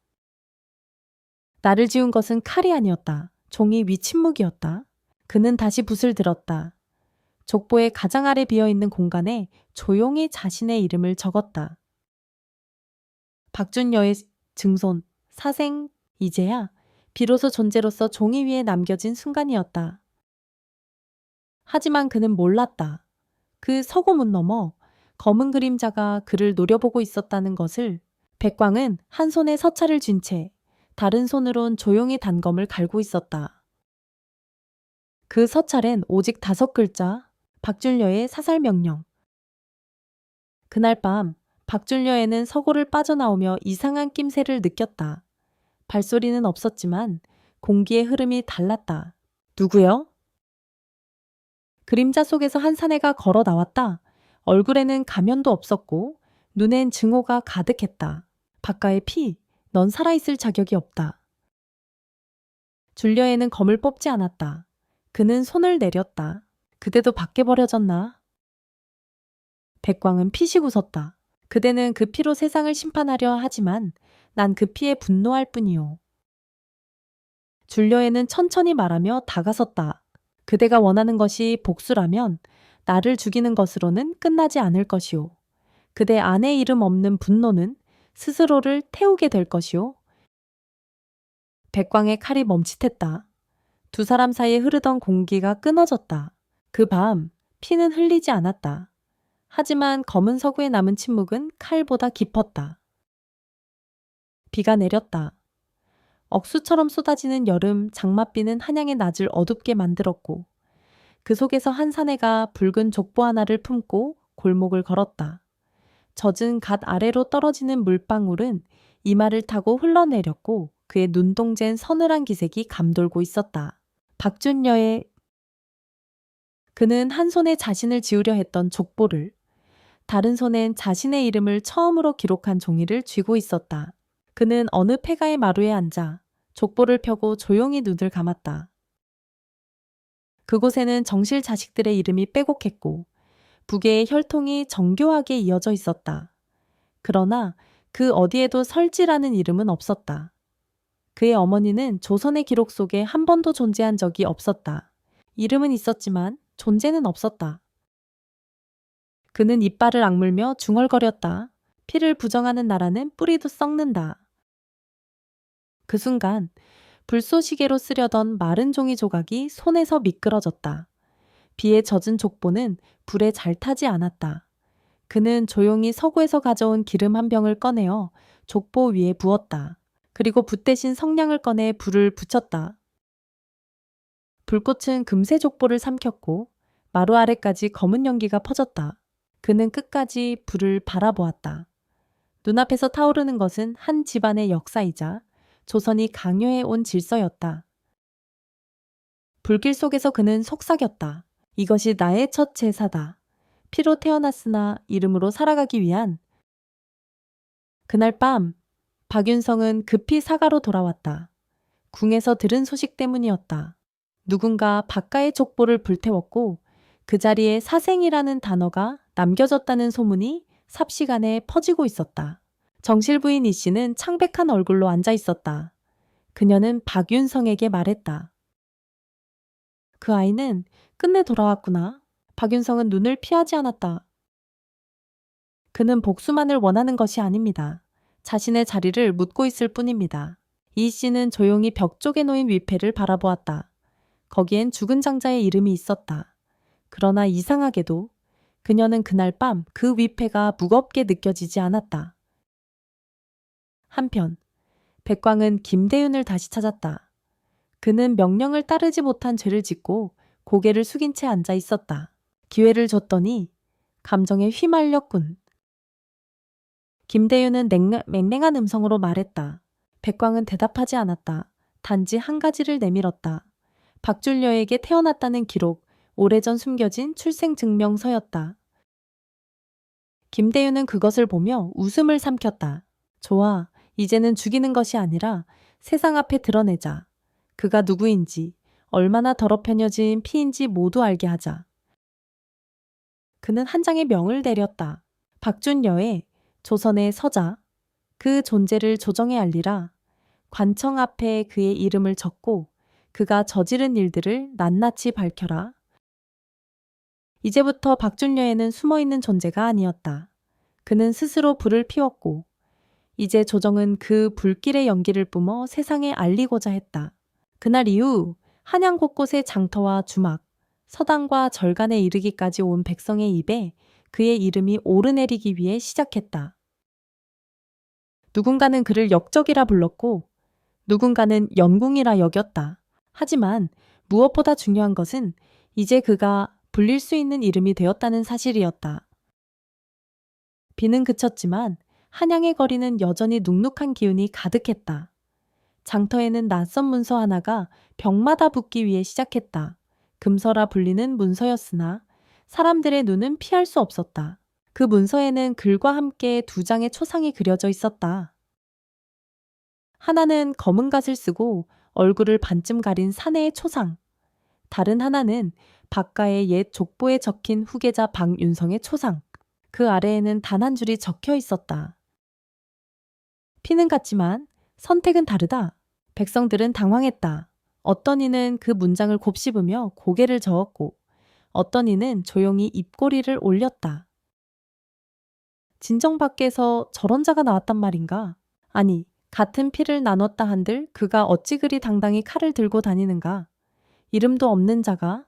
[SPEAKER 1] 나를 지운 것은 칼이 아니었다. 종이 위 침묵이었다. 그는 다시 붓을 들었다. 족보의 가장 아래 비어있는 공간에 조용히 자신의 이름을 적었다. 박준여의 증손, 사생, 이제야 비로소 존재로서 종이 위에 남겨진 순간이었다. 하지만 그는 몰랐다. 그 서고문 너머 검은 그림자가 그를 노려보고 있었다는 것을. 백광은 한 손에 서찰을 쥔 채 다른 손으론 조용히 단검을 갈고 있었다. 그 서찰엔 오직 5글자, 박준려의 사살명령. 그날 밤 박준려에는 서고를 빠져나오며 이상한 낌새를 느꼈다. 발소리는 없었지만 공기의 흐름이 달랐다. 누구요? 그림자 속에서 한 사내가 걸어 나왔다. 얼굴에는 가면도 없었고 눈엔 증오가 가득했다. 박가의 피, 넌 살아있을 자격이 없다. 줄려에는 검을 뽑지 않았다. 그는 손을 내렸다. 그대도 밖에 버려졌나? 백광은 피식 웃었다. 그대는 그 피로 세상을 심판하려 하지만 난 그 피에 분노할 뿐이오. 줄려에는 천천히 말하며 다가섰다. 그대가 원하는 것이 복수라면 나를 죽이는 것으로는 끝나지 않을 것이오. 그대 안에 이름 없는 분노는 스스로를 태우게 될 것이오. 백광의 칼이 멈칫했다. 두 사람 사이에 흐르던 공기가 끊어졌다. 그 밤 피는 흘리지 않았다. 하지만 검은 서구에 남은 침묵은 칼보다 깊었다. 비가 내렸다. 억수처럼 쏟아지는 여름 장맛비는 한양의 낮을 어둡게 만들었고 그 속에서 한 사내가 붉은 족보 하나를 품고 골목을 걸었다. 젖은 갓 아래로 떨어지는 물방울은 이마를 타고 흘러내렸고 그의 눈동자엔 서늘한 기색이 감돌고 있었다. 박준여의. 그는 한 손에 자신을 지우려 했던 족보를, 다른 손엔 자신의 이름을 처음으로 기록한 종이를 쥐고 있었다. 그는 어느 폐가의 마루에 앉아 족보를 펴고 조용히 눈을 감았다. 그곳에는 정실 자식들의 이름이 빼곡했고 부계의 혈통이 정교하게 이어져 있었다. 그러나 그 어디에도 설지라는 이름은 없었다. 그의 어머니는 조선의 기록 속에 한 번도 존재한 적이 없었다. 이름은 있었지만 존재는 없었다. 그는 이빨을 악물며 중얼거렸다. 피를 부정하는 나라는 뿌리도 썩는다. 그 순간 불쏘시개로 쓰려던 마른 종이 조각이 손에서 미끄러졌다. 비에 젖은 족보는 불에 잘 타지 않았다. 그는 조용히 서구에서 가져온 기름 한 병을 꺼내어 족보 위에 부었다. 그리고 붓 대신 성냥을 꺼내 불을 붙였다. 불꽃은 금세 족보를 삼켰고 마루 아래까지 검은 연기가 퍼졌다. 그는 끝까지 불을 바라보았다. 눈앞에서 타오르는 것은 한 집안의 역사이자 조선이 강요해 온 질서였다. 불길 속에서 그는 속삭였다. 이것이 나의 첫 제사다. 피로 태어났으나 이름으로 살아가기 위한. 그날 밤 박윤성은 급히 사가로 돌아왔다. 궁에서 들은 소식 때문이었다. 누군가 박가의 족보를 불태웠고 그 자리에 사생이라는 단어가 남겨졌다는 소문이 삽시간에 퍼지고 있었다. 정실부인 이 씨는 창백한 얼굴로 앉아 있었다. 그녀는 박윤성에게 말했다. 그 아이는 끝내 돌아왔구나. 박윤성은 눈을 피하지 않았다. 그는 복수만을 원하는 것이 아닙니다. 자신의 자리를 묻고 있을 뿐입니다. 이 씨는 조용히 벽 쪽에 놓인 위패를 바라보았다. 거기엔 죽은 장자의 이름이 있었다. 그러나 이상하게도 그녀는 그날 밤 그 위패가 무겁게 느껴지지 않았다. 한편 백광은 김대윤을 다시 찾았다. 그는 명령을 따르지 못한 죄를 짓고 고개를 숙인 채 앉아 있었다. 기회를 줬더니 감정에 휘말렸군. 김대윤은 맹랭한 음성으로 말했다. 백광은 대답하지 않았다. 단지 한 가지를 내밀었다. 박준려에게 태어났다는 기록, 오래전 숨겨진 출생증명서였다. 김대윤은 그것을 보며 웃음을 삼켰다. 좋아, 이제는 죽이는 것이 아니라 세상 앞에 드러내자. 그가 누구인지, 얼마나 더럽혀져진 피인지 모두 알게 하자. 그는 한 장의 명을 내렸다. 박준여의 조선의 서자, 그 존재를 조정에 알리라. 관청 앞에 그의 이름을 적고 그가 저지른 일들을 낱낱이 밝혀라. 이제부터 박준여에는 숨어있는 존재가 아니었다. 그는 스스로 불을 피웠고 이제 조정은 그 불길의 연기를 뿜어 세상에 알리고자 했다. 그날 이후 한양 곳곳의 장터와 주막, 서당과 절간에 이르기까지 온 백성의 입에 그의 이름이 오르내리기 위해 시작했다. 누군가는 그를 역적이라 불렀고 누군가는 연궁이라 여겼다. 하지만 무엇보다 중요한 것은 이제 그가 불릴 수 있는 이름이 되었다는 사실이었다. 비는 그쳤지만 한양의 거리는 여전히 눅눅한 기운이 가득했다. 장터에는 낯선 문서 하나가 벽마다 붙기 위해 시작했다. 금서라 불리는 문서였으나 사람들의 눈은 피할 수 없었다. 그 문서에는 글과 함께 두 장의 초상이 그려져 있었다. 하나는 검은 갓을 쓰고 얼굴을 반쯤 가린 사내의 초상. 다른 하나는 박가의 옛 족보에 적힌 후계자 박윤성의 초상. 그 아래에는 단 한 줄이 적혀 있었다. 피는 같지만 선택은 다르다. 백성들은 당황했다. 어떤 이는 그 문장을 곱씹으며 고개를 저었고 어떤 이는 조용히 입꼬리를 올렸다. 진정 밖에서 저런 자가 나왔단 말인가? 아니, 같은 피를 나눴다 한들 그가 어찌 그리 당당히 칼을 들고 다니는가? 이름도 없는 자가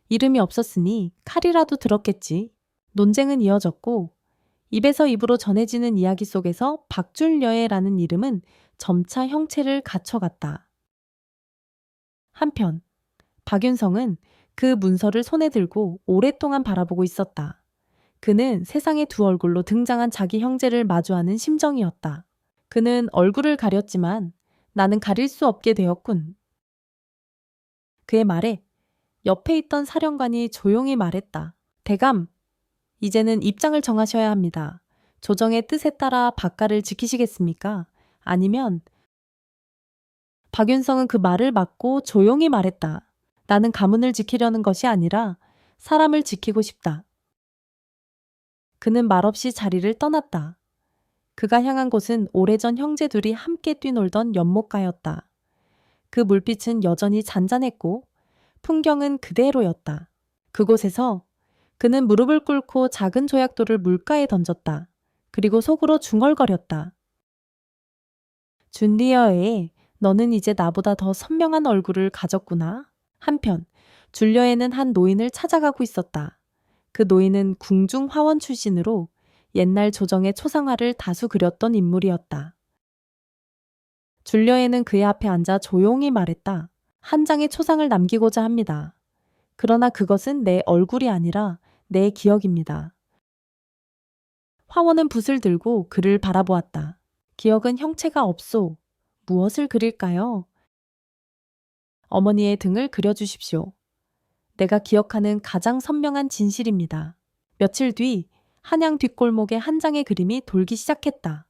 [SPEAKER 1] 이름이 없었으니 칼이라도 들었겠지. 논쟁은 이어졌고 입에서 입으로 전해지는 이야기 속에서 박줄여애라는 이름은 점차 형체를 갖춰갔다. 한편 박윤성은 그 문서를 손에 들고 오랫동안 바라보고 있었다. 그는 세상의 두 얼굴로 등장한 자기 형제를 마주하는 심정이었다. 그는 얼굴을 가렸지만 나는 가릴 수 없게 되었군. 그의 말에 옆에 있던 사령관이 조용히 말했다. 대감, 이제는 입장을 정하셔야 합니다. 조정의 뜻에 따라 박가를 지키시겠습니까? 아니면 박윤성은 그 말을 막고 조용히 말했다. 나는 가문을 지키려는 것이 아니라 사람을 지키고 싶다. 그는 말없이 자리를 떠났다. 그가 향한 곳은 오래전 형제 둘이 함께 뛰놀던 연못가였다. 그 물빛은 여전히 잔잔했고 풍경은 그대로였다. 그곳에서 그는 무릎을 꿇고 작은 조약돌을 물가에 던졌다. 그리고 속으로 중얼거렸다. 준리어에 너는 이제 나보다 더 선명한 얼굴을 가졌구나. 한편 줄려에는 한 노인을 찾아가고 있었다. 그 노인은 궁중 화원 출신으로 옛날 조정의 초상화를 다수 그렸던 인물이었다. 줄려에는 그의 앞에 앉아 조용히 말했다. 한 장의 초상을 남기고자 합니다. 그러나 그것은 내 얼굴이 아니라 내 기억입니다. 화원은 붓을 들고 글을 바라보았다. 기억은 형체가 없소. 무엇을 그릴까요? 어머니의 등을 그려주십시오. 내가 기억하는 가장 선명한 진실입니다. 며칠 뒤 한양 뒷골목에 한 장의 그림이 돌기 시작했다.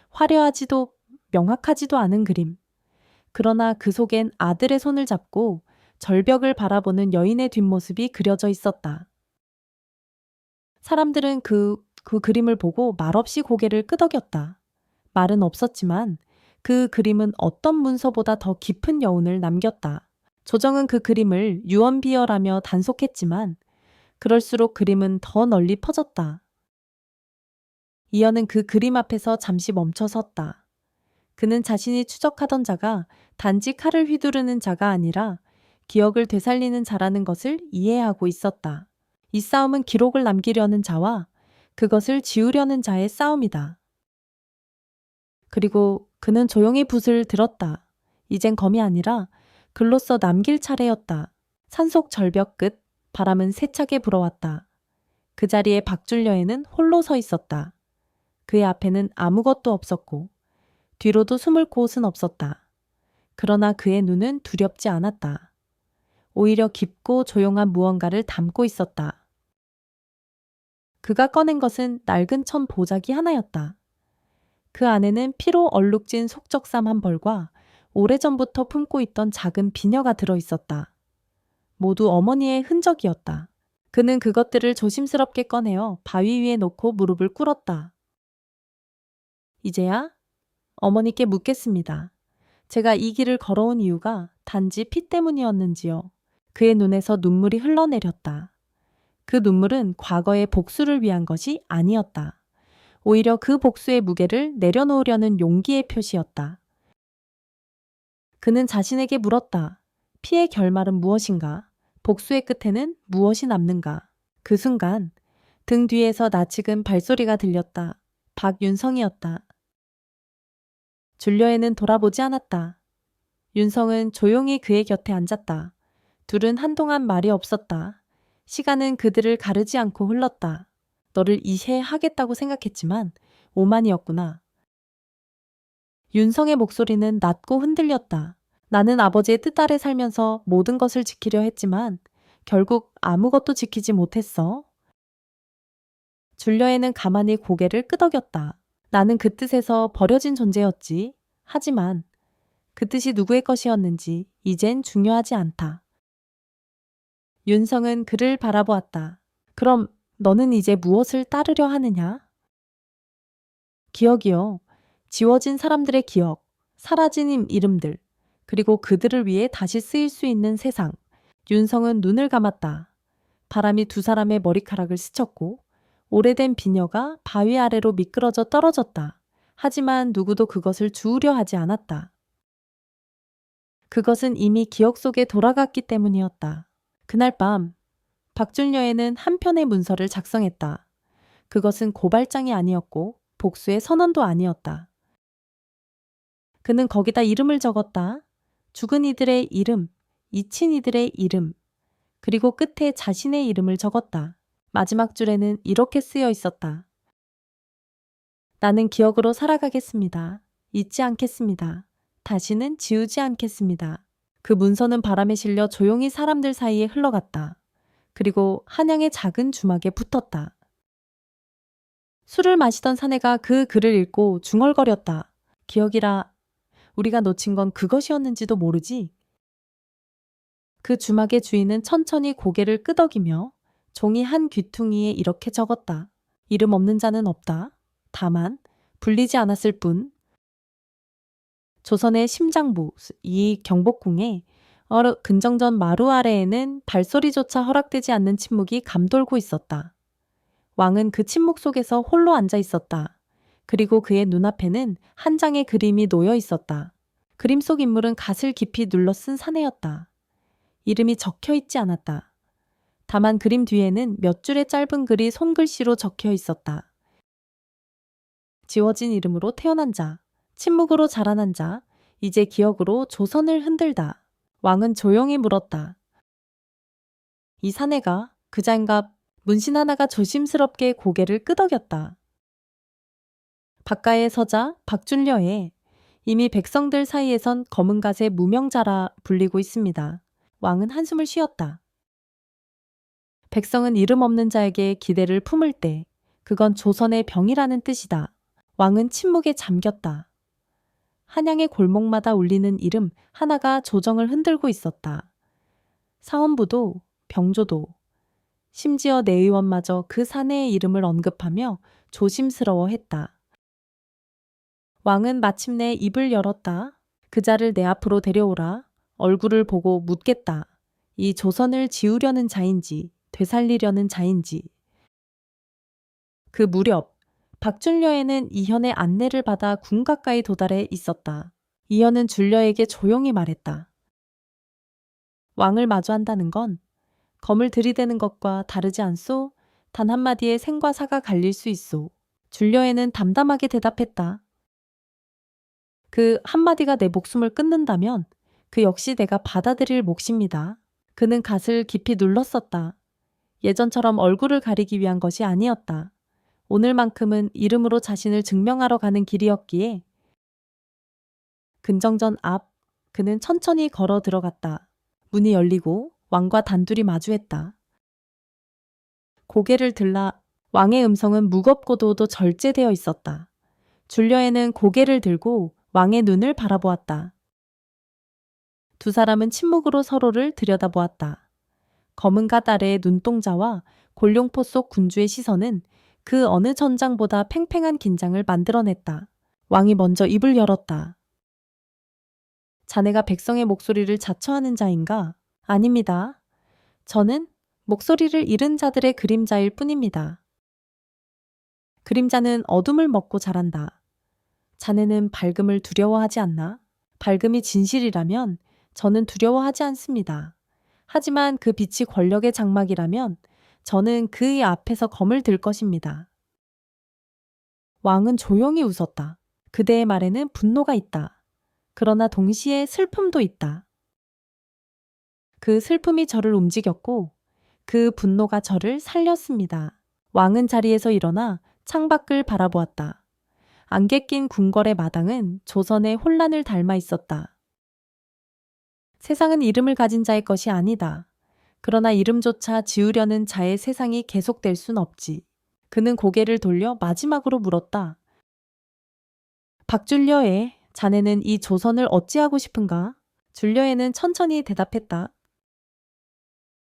[SPEAKER 1] 화려하지도 명확하지도 않은 그림. 그러나 그 속엔 아들의 손을 잡고 절벽을 바라보는 여인의 뒷모습이 그려져 있었다. 사람들은 그 그림을 보고 말없이 고개를 끄덕였다. 말은 없었지만 그 그림은 어떤 문서보다 더 깊은 여운을 남겼다. 조정은 그 그림을 유언비어라며 단속했지만 그럴수록 그림은 더 널리 퍼졌다. 이어는 그 그림 앞에서 잠시 멈춰 섰다. 그는 자신이 추적하던 자가 단지 칼을 휘두르는 자가 아니라 기억을 되살리는 자라는 것을 이해하고 있었다. 이 싸움은 기록을 남기려는 자와 그것을 지우려는 자의 싸움이다. 그리고 그는 조용히 붓을 들었다. 이젠 검이 아니라 글로써 남길 차례였다. 산속 절벽 끝 바람은 세차게 불어왔다. 그 자리에 박줄여애는 홀로 서 있었다. 그의 앞에는 아무것도 없었고 뒤로도 숨을 곳은 없었다. 그러나 그의 눈은 두렵지 않았다. 오히려 깊고 조용한 무언가를 담고 있었다. 그가 꺼낸 것은 낡은 천 보자기 하나였다. 그 안에는 피로 얼룩진 속적삼 한 벌과 오래전부터 품고 있던 작은 비녀가 들어 있었다. 모두 어머니의 흔적이었다. 그는 그것들을 조심스럽게 꺼내어 바위 위에 놓고 무릎을 꿇었다. 이제야 어머니께 묻겠습니다. 제가 이 길을 걸어온 이유가 단지 피 때문이었는지요. 그의 눈에서 눈물이 흘러내렸다. 그 눈물은 과거의 복수를 위한 것이 아니었다. 오히려 그 복수의 무게를 내려놓으려는 용기의 표시였다. 그는 자신에게 물었다. 피의 결말은 무엇인가? 복수의 끝에는 무엇이 남는가? 그 순간 등 뒤에서 낯익은 발소리가 들렸다. 박윤성이었다. 줄려애는 돌아보지 않았다. 윤성은 조용히 그의 곁에 앉았다. 둘은 한동안 말이 없었다. 시간은 그들을 가르지 않고 흘렀다. 너를 이해하겠다고 생각했지만 오만이었구나. 윤성의 목소리는 낮고 흔들렸다. 나는 아버지의 뜻 아래 살면서 모든 것을 지키려 했지만 결국 아무것도 지키지 못했어. 줄려애는 가만히 고개를 끄덕였다. 나는 그 뜻에서 버려진 존재였지. 하지만 그 뜻이 누구의 것이었는지 이젠 중요하지 않다. 윤성은 그를 바라보았다. 그럼 너는 이제 무엇을 따르려 하느냐? 기억이요. 지워진 사람들의 기억, 사라진 이름들, 그리고 그들을 위해 다시 쓰일 수 있는 세상. 윤성은 눈을 감았다. 바람이 두 사람의 머리카락을 스쳤고 오래된 비녀가 바위 아래로 미끄러져 떨어졌다. 하지만 누구도 그것을 주우려 하지 않았다. 그것은 이미 기억 속에 돌아갔기 때문이었다. 그날 밤 박준여애는 한 편의 문서를 작성했다. 그것은 고발장이 아니었고 복수의 선언도 아니었다. 그는 거기다 이름을 적었다. 죽은 이들의 이름, 잊힌 이들의 이름, 그리고 끝에 자신의 이름을 적었다. 마지막 줄에는 이렇게 쓰여 있었다. 나는 기억으로 살아가겠습니다. 잊지 않겠습니다. 다시는 지우지 않겠습니다. 그 문서는 바람에 실려 조용히 사람들 사이에 흘러갔다. 그리고 한양의 작은 주막에 붙었다. 술을 마시던 사내가 그 글을 읽고 중얼거렸다. 기억이라 우리가 놓친 건 그것이었는지도 모르지. 그 주막의 주인은 천천히 고개를 끄덕이며 종이 한 귀퉁이에 이렇게 적었다. 이름 없는 자는 없다. 다만 불리지 않았을 뿐. 조선의 심장부 이 경복궁에 근정전 마루 아래에는 발소리조차 허락되지 않는 침묵이 감돌고 있었다. 왕은 그 침묵 속에서 홀로 앉아 있었다. 그리고 그의 눈앞에는 한 장의 그림이 놓여 있었다. 그림 속 인물은 갓을 깊이 눌러 쓴 사내였다. 이름이 적혀 있지 않았다. 다만 그림 뒤에는 몇 줄의 짧은 글이 손글씨로 적혀 있었다. 지워진 이름으로 태어난 자, 침묵으로 자라난 자, 이제 기억으로 조선을 흔들다. 왕은 조용히 물었다. 이 사내가 그 장갑 문신 하나가 조심스럽게 고개를 끄덕였다. 바깥에 서자 박준려에 이미 백성들 사이에선 검은갓의 무명자라 불리고 있습니다. 왕은 한숨을 쉬었다. 백성은 이름 없는 자에게 기대를 품을 때 그건 조선의 병이라는 뜻이다. 왕은 침묵에 잠겼다. 한양의 골목마다 울리는 이름 하나가 조정을 흔들고 있었다. 사헌부도 병조도 심지어 내의원마저 그 사내의 이름을 언급하며 조심스러워했다. 왕은 마침내 입을 열었다. 그자를 내 앞으로 데려오라. 얼굴을 보고 묻겠다. 이 조선을 지우려는 자인지 되살리려는 자인지. 그 무렵 박준려에는 이현의 안내를 받아 궁 가까이 도달해 있었다. 이현은 준려에게 조용히 말했다. 왕을 마주한다는 건 검을 들이대는 것과 다르지 않소? 단 한마디에 생과 사가 갈릴 수 있소. 준려에는 담담하게 대답했다. 그 한마디가 내 목숨을 끊는다면 그 역시 내가 받아들일 몫입니다. 그는 갓을 깊이 눌렀었다. 예전처럼 얼굴을 가리기 위한 것이 아니었다. 오늘만큼은 이름으로 자신을 증명하러 가는 길이었기에 근정전 앞 그는 천천히 걸어 들어갔다. 문이 열리고 왕과 단둘이 마주했다. 고개를 들라 왕의 음성은 무겁고도 절제되어 있었다. 준려에는 고개를 들고 왕의 눈을 바라보았다. 두 사람은 침묵으로 서로를 들여다보았다. 검은갓 아래의 눈동자와 골룡포 속 군주의 시선은 그 어느 전장보다 팽팽한 긴장을 만들어냈다. 왕이 먼저 입을 열었다. 자네가 백성의 목소리를 자처하는 자인가? 아닙니다. 저는 목소리를 잃은 자들의 그림자일 뿐입니다. 그림자는 어둠을 먹고 자란다. 자네는 밝음을 두려워하지 않나? 밝음이 진실이라면 저는 두려워하지 않습니다. 하지만 그 빛이 권력의 장막이라면 저는 그의 앞에서 검을 들 것입니다. 왕은 조용히 웃었다. 그대의 말에는 분노가 있다. 그러나 동시에 슬픔도 있다. 그 슬픔이 저를 움직였고 그 분노가 저를 살렸습니다. 왕은 자리에서 일어나 창밖을 바라보았다. 안개 낀 궁궐의 마당은 조선의 혼란을 닮아 있었다. 세상은 이름을 가진 자의 것이 아니다. 그러나 이름조차 지우려는 자의 세상이 계속될 순 없지. 그는 고개를 돌려 마지막으로 물었다. 박준려에 자네는 이 조선을 어찌하고 싶은가? 준려에는 천천히 대답했다.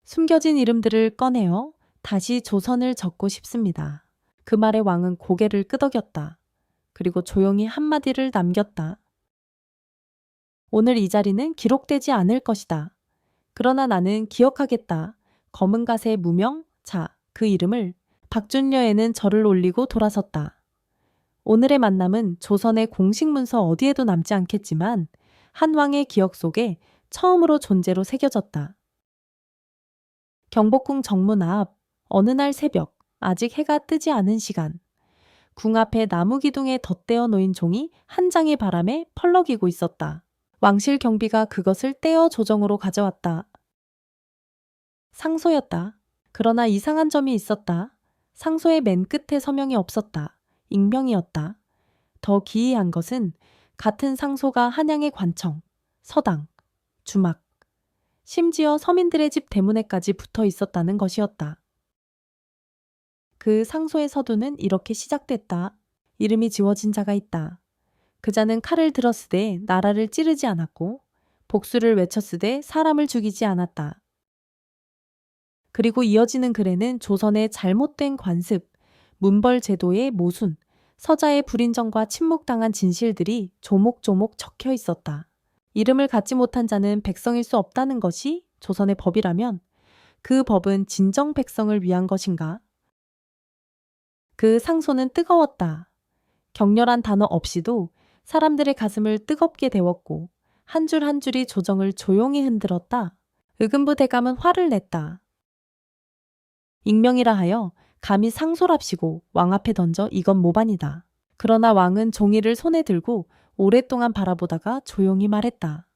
[SPEAKER 1] 숨겨진 이름들을 꺼내어 다시 조선을 적고 싶습니다. 그 말에 왕은 고개를 끄덕였다. 그리고 조용히 한마디를 남겼다. 오늘 이 자리는 기록되지 않을 것이다. 그러나 나는 기억하겠다. 검은갓의 무명, 자, 그 이름을. 박준려에는 절을 올리고 돌아섰다. 오늘의 만남은 조선의 공식 문서 어디에도 남지 않겠지만 한 왕의 기억 속에 처음으로 존재로 새겨졌다. 경복궁 정문 앞 어느 날 새벽 아직 해가 뜨지 않은 시간 궁 앞에 나무 기둥에 덧대어 놓인 종이 한 장의 바람에 펄럭이고 있었다. 왕실 경비가 그것을 떼어 조정으로 가져왔다. 상소였다. 그러나 이상한 점이 있었다. 상소의 맨 끝에 서명이 없었다. 익명이었다. 더 기이한 것은 같은 상소가 한양의 관청, 서당, 주막, 심지어 서민들의 집 대문에까지 붙어 있었다는 것이었다. 그 상소의 서두는 이렇게 시작됐다. 이름이 지워진 자가 있다. 그 자는 칼을 들었으되 나라를 찌르지 않았고 복수를 외쳤으되 사람을 죽이지 않았다. 그리고 이어지는 글에는 조선의 잘못된 관습, 문벌 제도의 모순, 서자의 불인정과 침묵당한 진실들이 조목조목 적혀 있었다. 이름을 갖지 못한 자는 백성일 수 없다는 것이 조선의 법이라면 그 법은 진정 백성을 위한 것인가? 그 상소는 뜨거웠다. 격렬한 단어 없이도 사람들의 가슴을 뜨겁게 데웠고 한 줄 한 줄이 조정을 조용히 흔들었다. 의금부 대감은 화를 냈다. 익명이라 하여 감히 상소랍시고 왕 앞에 던져 이건 모반이다. 그러나 왕은 종이를 손에 들고 오랫동안 바라보다가 조용히 말했다.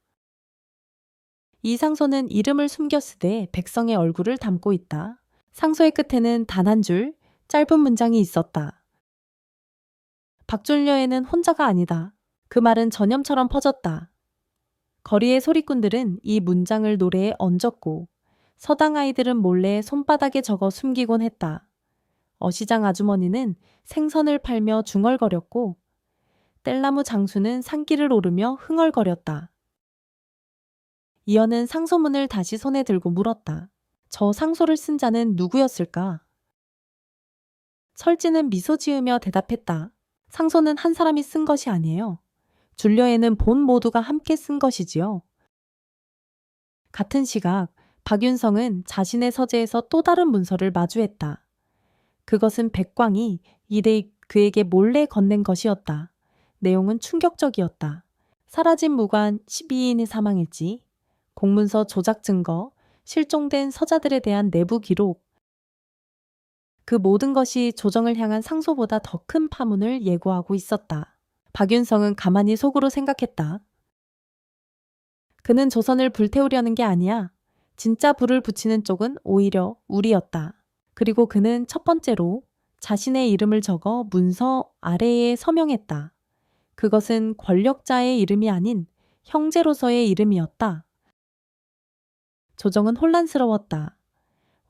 [SPEAKER 1] 이 상소는 이름을 숨겼으되 백성의 얼굴을 담고 있다. 상소의 끝에는 단 한 줄 짧은 문장이 있었다. 박준려에는 혼자가 아니다. 그 말은 전염처럼 퍼졌다. 거리의 소리꾼들은 이 문장을 노래에 얹었고 서당 아이들은 몰래 손바닥에 적어 숨기곤 했다. 어시장 아주머니는 생선을 팔며 중얼거렸고 뗄나무 장수는 산길을 오르며 흥얼거렸다. 이어는 상소문을 다시 손에 들고 물었다. 저 상소를 쓴 자는 누구였을까? 설지는 미소 지으며 대답했다. 상소는 한 사람이 쓴 것이 아니에요. 줄려에는 본 모두가 함께 쓴 것이지요. 같은 시각 박윤성은 자신의 서재에서 또 다른 문서를 마주했다. 그것은 백광이 이래 그에게 몰래 건넨 것이었다. 내용은 충격적이었다. 사라진 무관 12인의 사망일지, 공문서 조작 증거, 실종된 서자들에 대한 내부 기록, 그 모든 것이 조정을 향한 상소보다 더 큰 파문을 예고하고 있었다. 박윤성은 가만히 속으로 생각했다. 그는 조선을 불태우려는 게 아니야. 진짜 불을 붙이는 쪽은 오히려 우리였다. 그리고 그는 첫 번째로 자신의 이름을 적어 문서 아래에 서명했다. 그것은 권력자의 이름이 아닌 형제로서의 이름이었다. 조정은 혼란스러웠다.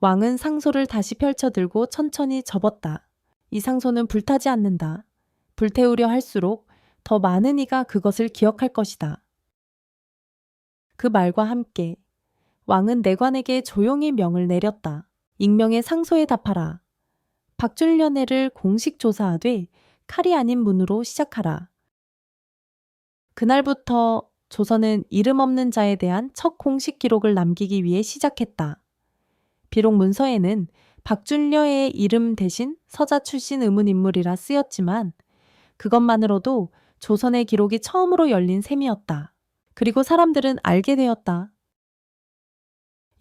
[SPEAKER 1] 왕은 상소를 다시 펼쳐들고 천천히 접었다. 이 상소는 불타지 않는다. 불태우려 할수록 더 많은 이가 그것을 기억할 것이다. 그 말과 함께 왕은 내관에게 조용히 명을 내렸다. 익명의 상소에 답하라. 박준련애를 공식 조사하되 칼이 아닌 문으로 시작하라. 그날부터 조선은 이름 없는 자에 대한 첫 공식 기록을 남기기 위해 시작했다. 비록 문서에는 박준려의 이름 대신 서자 출신 의문인물이라 쓰였지만 그것만으로도 조선의 기록이 처음으로 열린 셈이었다. 그리고 사람들은 알게 되었다.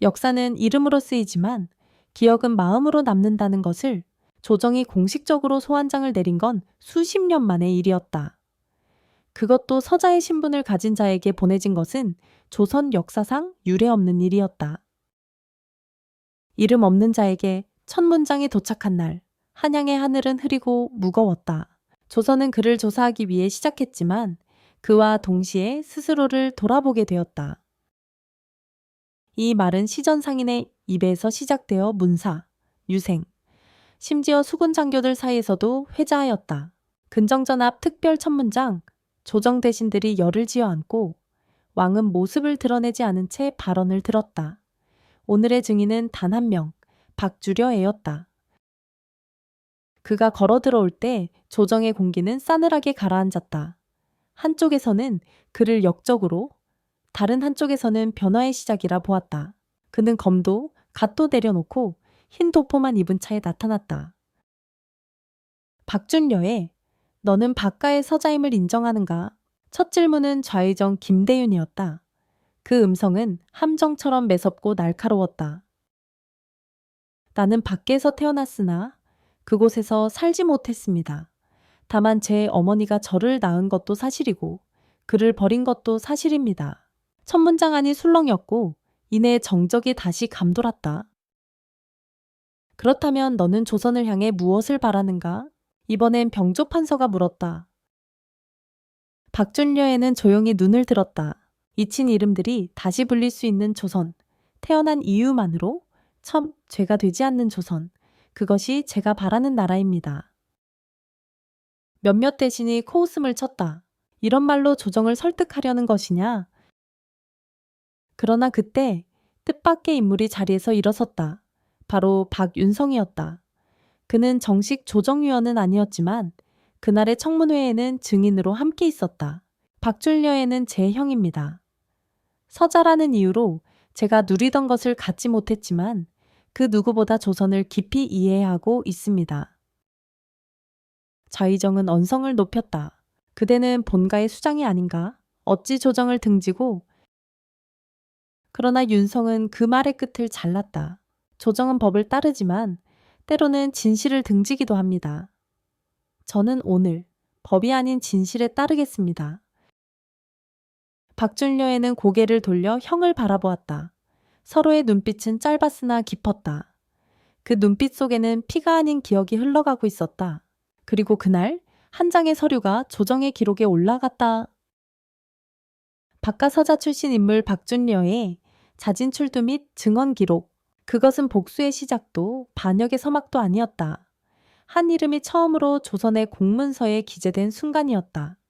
[SPEAKER 1] 역사는 이름으로 쓰이지만 기억은 마음으로 남는다는 것을 조정이 공식적으로 소환장을 내린 건 수십 년 만의 일이었다. 그것도 서자의 신분을 가진 자에게 보내진 것은 조선 역사상 유례없는 일이었다. 이름 없는 자에게 첫 문장이 도착한 날, 한양의 하늘은 흐리고 무거웠다. 조선은 그를 조사하기 위해 시작했지만 그와 동시에 스스로를 돌아보게 되었다. 이 말은 시전상인의 입에서 시작되어 문사, 유생, 심지어 수군 장교들 사이에서도 회자하였다. 근정전압 특별 첫문장, 조정 대신들이 열을 지어 앉고 왕은 모습을 드러내지 않은 채 발언을 들었다. 오늘의 증인은 단 한 명, 박주려애였다. 그가 걸어 들어올 때 조정의 공기는 싸늘하게 가라앉았다. 한쪽에서는 그를 역적으로, 다른 한쪽에서는 변화의 시작이라 보았다. 그는 검도, 갓도 내려놓고 흰 도포만 입은 차에 나타났다. 박준려애, 너는 박가의 서자임을 인정하는가? 첫 질문은 좌의정 김대윤이었다. 그 음성은 함정처럼 매섭고 날카로웠다. 나는 밖에서 태어났으나 그곳에서 살지 못했습니다. 다만 제 어머니가 저를 낳은 것도 사실이고 그를 버린 것도 사실입니다. 첫 문장 안이 술렁였고 이내 정적이 다시 감돌았다. 그렇다면 너는 조선을 향해 무엇을 바라는가? 이번엔 병조판서가 물었다. 박준려에는 조용히 눈을 들었다. 잊힌 이름들이 다시 불릴 수 있는 조선, 태어난 이유만으로 참 죄가 되지 않는 조선, 그것이 제가 바라는 나라입니다. 몇몇 대신이 코웃음을 쳤다. 이런 말로 조정을 설득하려는 것이냐? 그러나 그때 뜻밖의 인물이 자리에서 일어섰다. 바로 박윤성이었다. 그는 정식 조정위원은 아니었지만 그날의 청문회에는 증인으로 함께 있었다. 박준려에는 제 형입니다. 서자라는 이유로 제가 누리던 것을 갖지 못했지만 그 누구보다 조선을 깊이 이해하고 있습니다. 좌의정은 언성을 높였다. 그대는 본가의 수장이 아닌가? 어찌 조정을 등지고? 그러나 윤성은 그 말의 끝을 잘랐다. 조정은 법을 따르지만 때로는 진실을 등지기도 합니다. 저는 오늘 법이 아닌 진실에 따르겠습니다. 박준려에는 고개를 돌려 형을 바라보았다. 서로의 눈빛은 짧았으나 깊었다. 그 눈빛 속에는 피가 아닌 기억이 흘러가고 있었다. 그리고 그날 한 장의 서류가 조정의 기록에 올라갔다. 박가서자 출신 인물 박준려의 자진 출두 및 증언 기록. 그것은 복수의 시작도 반역의 서막도 아니었다. 한 이름이 처음으로 조선의 공문서에 기재된 순간이었다.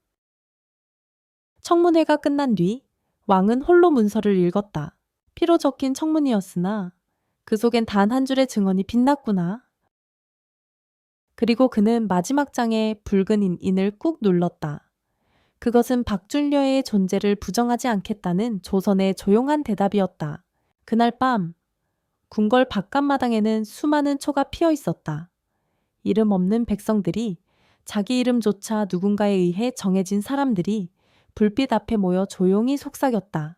[SPEAKER 1] 청문회가 끝난 뒤 왕은 홀로 문서를 읽었다. 피로 적힌 청문이었으나 그 속엔 단 한 줄의 증언이 빛났구나. 그리고 그는 마지막 장에 붉은 인을 꾹 눌렀다. 그것은 박준려의 존재를 부정하지 않겠다는 조선의 조용한 대답이었다. 그날 밤 궁궐 바깥마당에는 수많은 초가 피어 있었다. 이름 없는 백성들이, 자기 이름조차 누군가에 의해 정해진 사람들이 불빛 앞에 모여 조용히 속삭였다.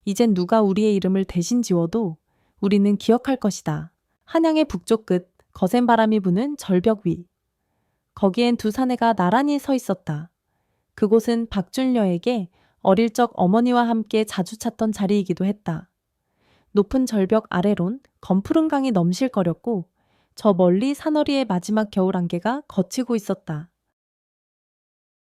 [SPEAKER 1] 이젠 누가 우리의 이름을 대신 지워도 우리는 기억할 것이다. 한양의 북쪽 끝 거센 바람이 부는 절벽 위. 거기엔 두 사내가 나란히 서 있었다. 그곳은 박준려에게 어릴 적 어머니와 함께 자주 찾던 자리이기도 했다. 높은 절벽 아래론 검푸른 강이 넘실거렸고 저 멀리 산허리의 마지막 겨울 안개가 걷히고 있었다.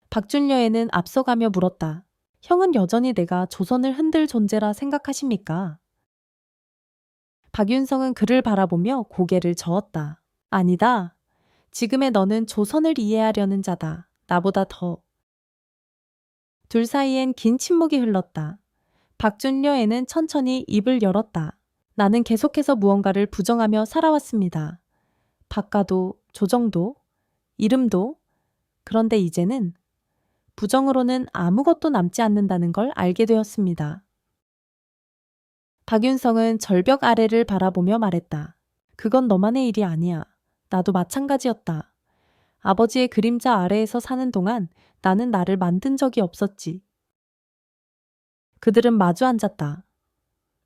[SPEAKER 1] 박준려에는 앞서가며 물었다. 형은 여전히 내가 조선을 흔들 존재라 생각하십니까? 박윤성은 그를 바라보며 고개를 저었다. 아니다. 지금의 너는 조선을 이해하려는 자다. 나보다 더. 둘 사이엔 긴 침묵이 흘렀다. 박준려에는 천천히 입을 열었다. 나는 계속해서 무언가를 부정하며 살아왔습니다. 박가도, 조정도, 이름도. 그런데 이제는 부정으로는 아무것도 남지 않는다는 걸 알게 되었습니다. 박윤성은 절벽 아래를 바라보며 말했다. 그건 너만의 일이 아니야. 나도 마찬가지였다. 아버지의 그림자 아래에서 사는 동안 나는 나를 만든 적이 없었지. 그들은 마주 앉았다.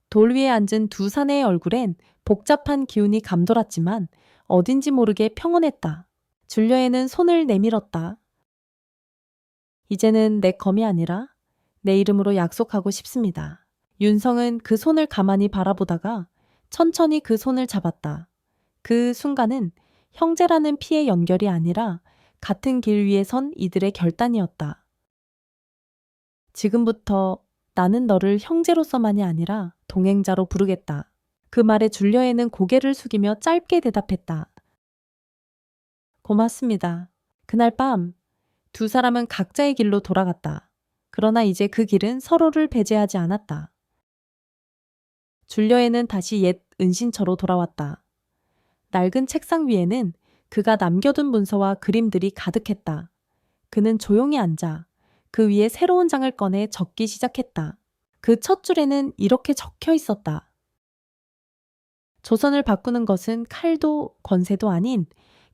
[SPEAKER 1] 돌 위에 앉은 두 사내의 얼굴엔 복잡한 기운이 감돌았지만 어딘지 모르게 평온했다. 줄려에는 손을 내밀었다. 이제는 내 검이 아니라 내 이름으로 약속하고 싶습니다. 윤성은 그 손을 가만히 바라보다가 천천히 그 손을 잡았다. 그 순간은 형제라는 피의 연결이 아니라 같은 길 위에 선 이들의 결단이었다. 지금부터 나는 너를 형제로서만이 아니라 동행자로 부르겠다. 그 말에 줄려에는 고개를 숙이며 짧게 대답했다. 고맙습니다. 그날 밤 두 사람은 각자의 길로 돌아갔다. 그러나 이제 그 길은 서로를 배제하지 않았다. 줄려에는 다시 옛 은신처로 돌아왔다. 낡은 책상 위에는 그가 남겨둔 문서와 그림들이 가득했다. 그는 조용히 앉아 그 위에 새로운 장을 꺼내 적기 시작했다. 그 첫 줄에는 이렇게 적혀 있었다. 조선을 바꾸는 것은 칼도 권세도 아닌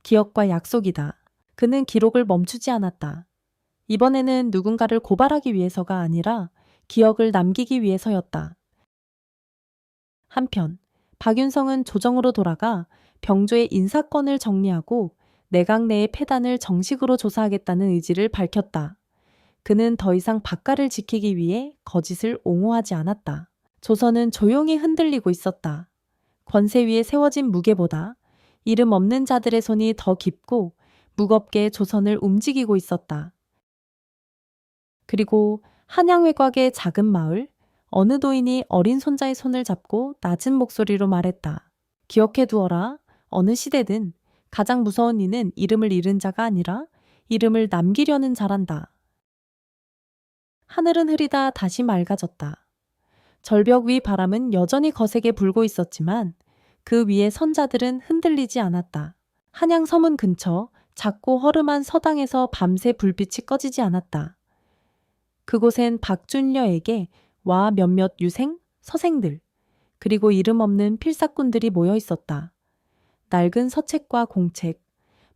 [SPEAKER 1] 기억과 약속이다. 그는 기록을 멈추지 않았다. 이번에는 누군가를 고발하기 위해서가 아니라 기억을 남기기 위해서였다. 한편 박윤성은 조정으로 돌아가 병조의 인사권을 정리하고 내각 내의 폐단을 정식으로 조사하겠다는 의지를 밝혔다. 그는 더 이상 박가를 지키기 위해 거짓을 옹호하지 않았다. 조선은 조용히 흔들리고 있었다. 권세 위에 세워진 무게보다 이름 없는 자들의 손이 더 깊고 무겁게 조선을 움직이고 있었다. 그리고 한양 외곽의 작은 마을, 어느 도인이 어린 손자의 손을 잡고 낮은 목소리로 말했다. 기억해 두어라. 어느 시대든 가장 무서운 이는 이름을 잃은 자가 아니라 이름을 남기려는 자란다. 하늘은 흐리다 다시 맑아졌다. 절벽 위 바람은 여전히 거세게 불고 있었지만 그 위에 선자들은 흔들리지 않았다. 한양 서문 근처 작고 허름한 서당에서 밤새 불빛이 꺼지지 않았다. 그곳엔 박준려에게 와 몇몇 유생, 서생들, 그리고 이름 없는 필사꾼들이 모여 있었다. 낡은 서책과 공책,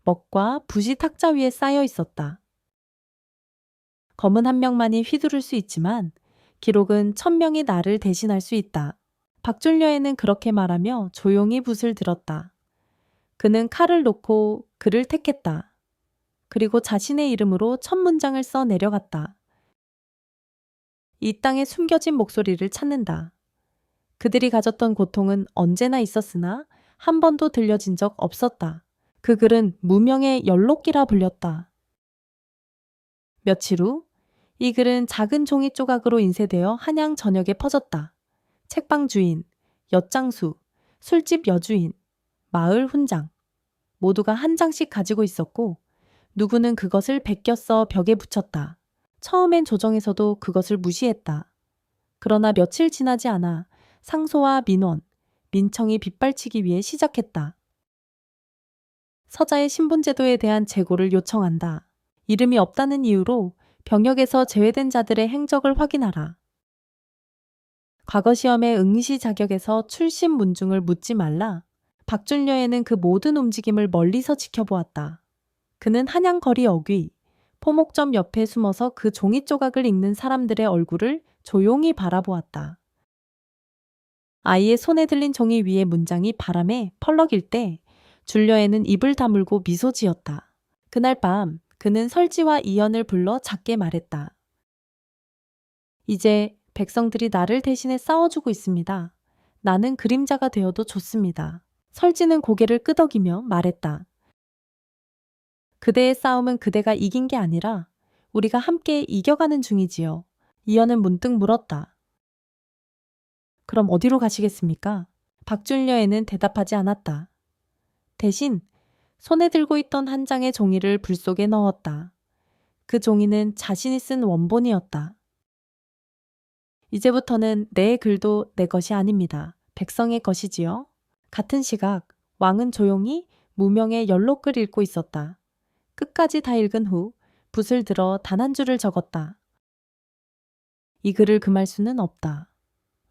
[SPEAKER 1] 먹과 붓이 탁자 위에 쌓여 있었다. 검은 한 명만이 휘두를 수 있지만 기록은 1000명이 나를 대신할 수 있다. 박준려에는 그렇게 말하며 조용히 붓을 들었다. 그는 칼을 놓고 글을 택했다. 그리고 자신의 이름으로 첫 문장을 써 내려갔다. 이 땅에 숨겨진 목소리를 찾는다. 그들이 가졌던 고통은 언제나 있었으나 한 번도 들려진 적 없었다. 그 글은 무명의 연록기라 불렸다. 며칠 후 이 글은 작은 종이 조각으로 인쇄되어 한양 전역에 퍼졌다. 책방 주인, 엿장수, 술집 여주인, 마을 훈장 모두가 한 장씩 가지고 있었고 누구는 그것을 베껴 벽에 붙였다. 처음엔 조정에서도 그것을 무시했다. 그러나 며칠 지나지 않아 상소와 민원, 민청이 빗발치기 위해 시작했다. 서자의 신분제도에 대한 재고를 요청한다. 이름이 없다는 이유로 병역에서 제외된 자들의 행적을 확인하라. 과거 시험의 응시 자격에서 출신 문중을 묻지 말라. 박준려에는 그 모든 움직임을 멀리서 지켜보았다. 그는 한양 거리 어귀, 포목점 옆에 숨어서 그 종이 조각을 읽는 사람들의 얼굴을 조용히 바라보았다. 아이의 손에 들린 종이 위에 문장이 바람에 펄럭일 때 줄려에는 입을 다물고 미소 지었다. 그날 밤 그는 설지와 이연을 불러 작게 말했다. 이제 백성들이 나를 대신해 싸워주고 있습니다. 나는 그림자가 되어도 좋습니다. 설지는 고개를 끄덕이며 말했다. 그대의 싸움은 그대가 이긴 게 아니라 우리가 함께 이겨가는 중이지요. 이연은 문득 물었다. 그럼 어디로 가시겠습니까? 박준려에는 대답하지 않았다. 대신 손에 들고 있던 한 장의 종이를 불 속에 넣었다. 그 종이는 자신이 쓴 원본이었다. 이제부터는 내 글도 내 것이 아닙니다. 백성의 것이지요. 같은 시각 왕은 조용히 무명의 연록글 읽고 있었다. 끝까지 다 읽은 후 붓을 들어 단 한 줄을 적었다. 이 글을 금할 수는 없다.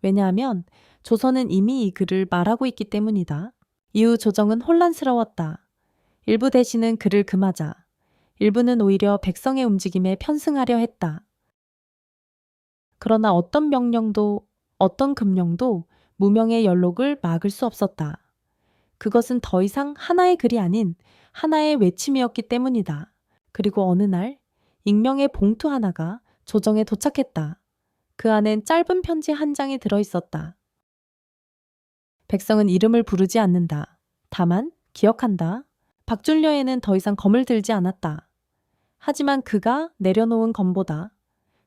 [SPEAKER 1] 왜냐하면 조선은 이미 이 글을 말하고 있기 때문이다. 이후 조정은 혼란스러웠다. 일부 대신은 글을 금하자 일부는 오히려 백성의 움직임에 편승하려 했다. 그러나 어떤 명령도 어떤 금령도 무명의 연록을 막을 수 없었다. 그것은 더 이상 하나의 글이 아닌 하나의 외침이었기 때문이다. 그리고 어느 날 익명의 봉투 하나가 조정에 도착했다. 그 안엔 짧은 편지 한 장이 들어있었다. 백성은 이름을 부르지 않는다. 다만 기억한다. 박준려에는 더 이상 검을 들지 않았다. 하지만 그가 내려놓은 검보다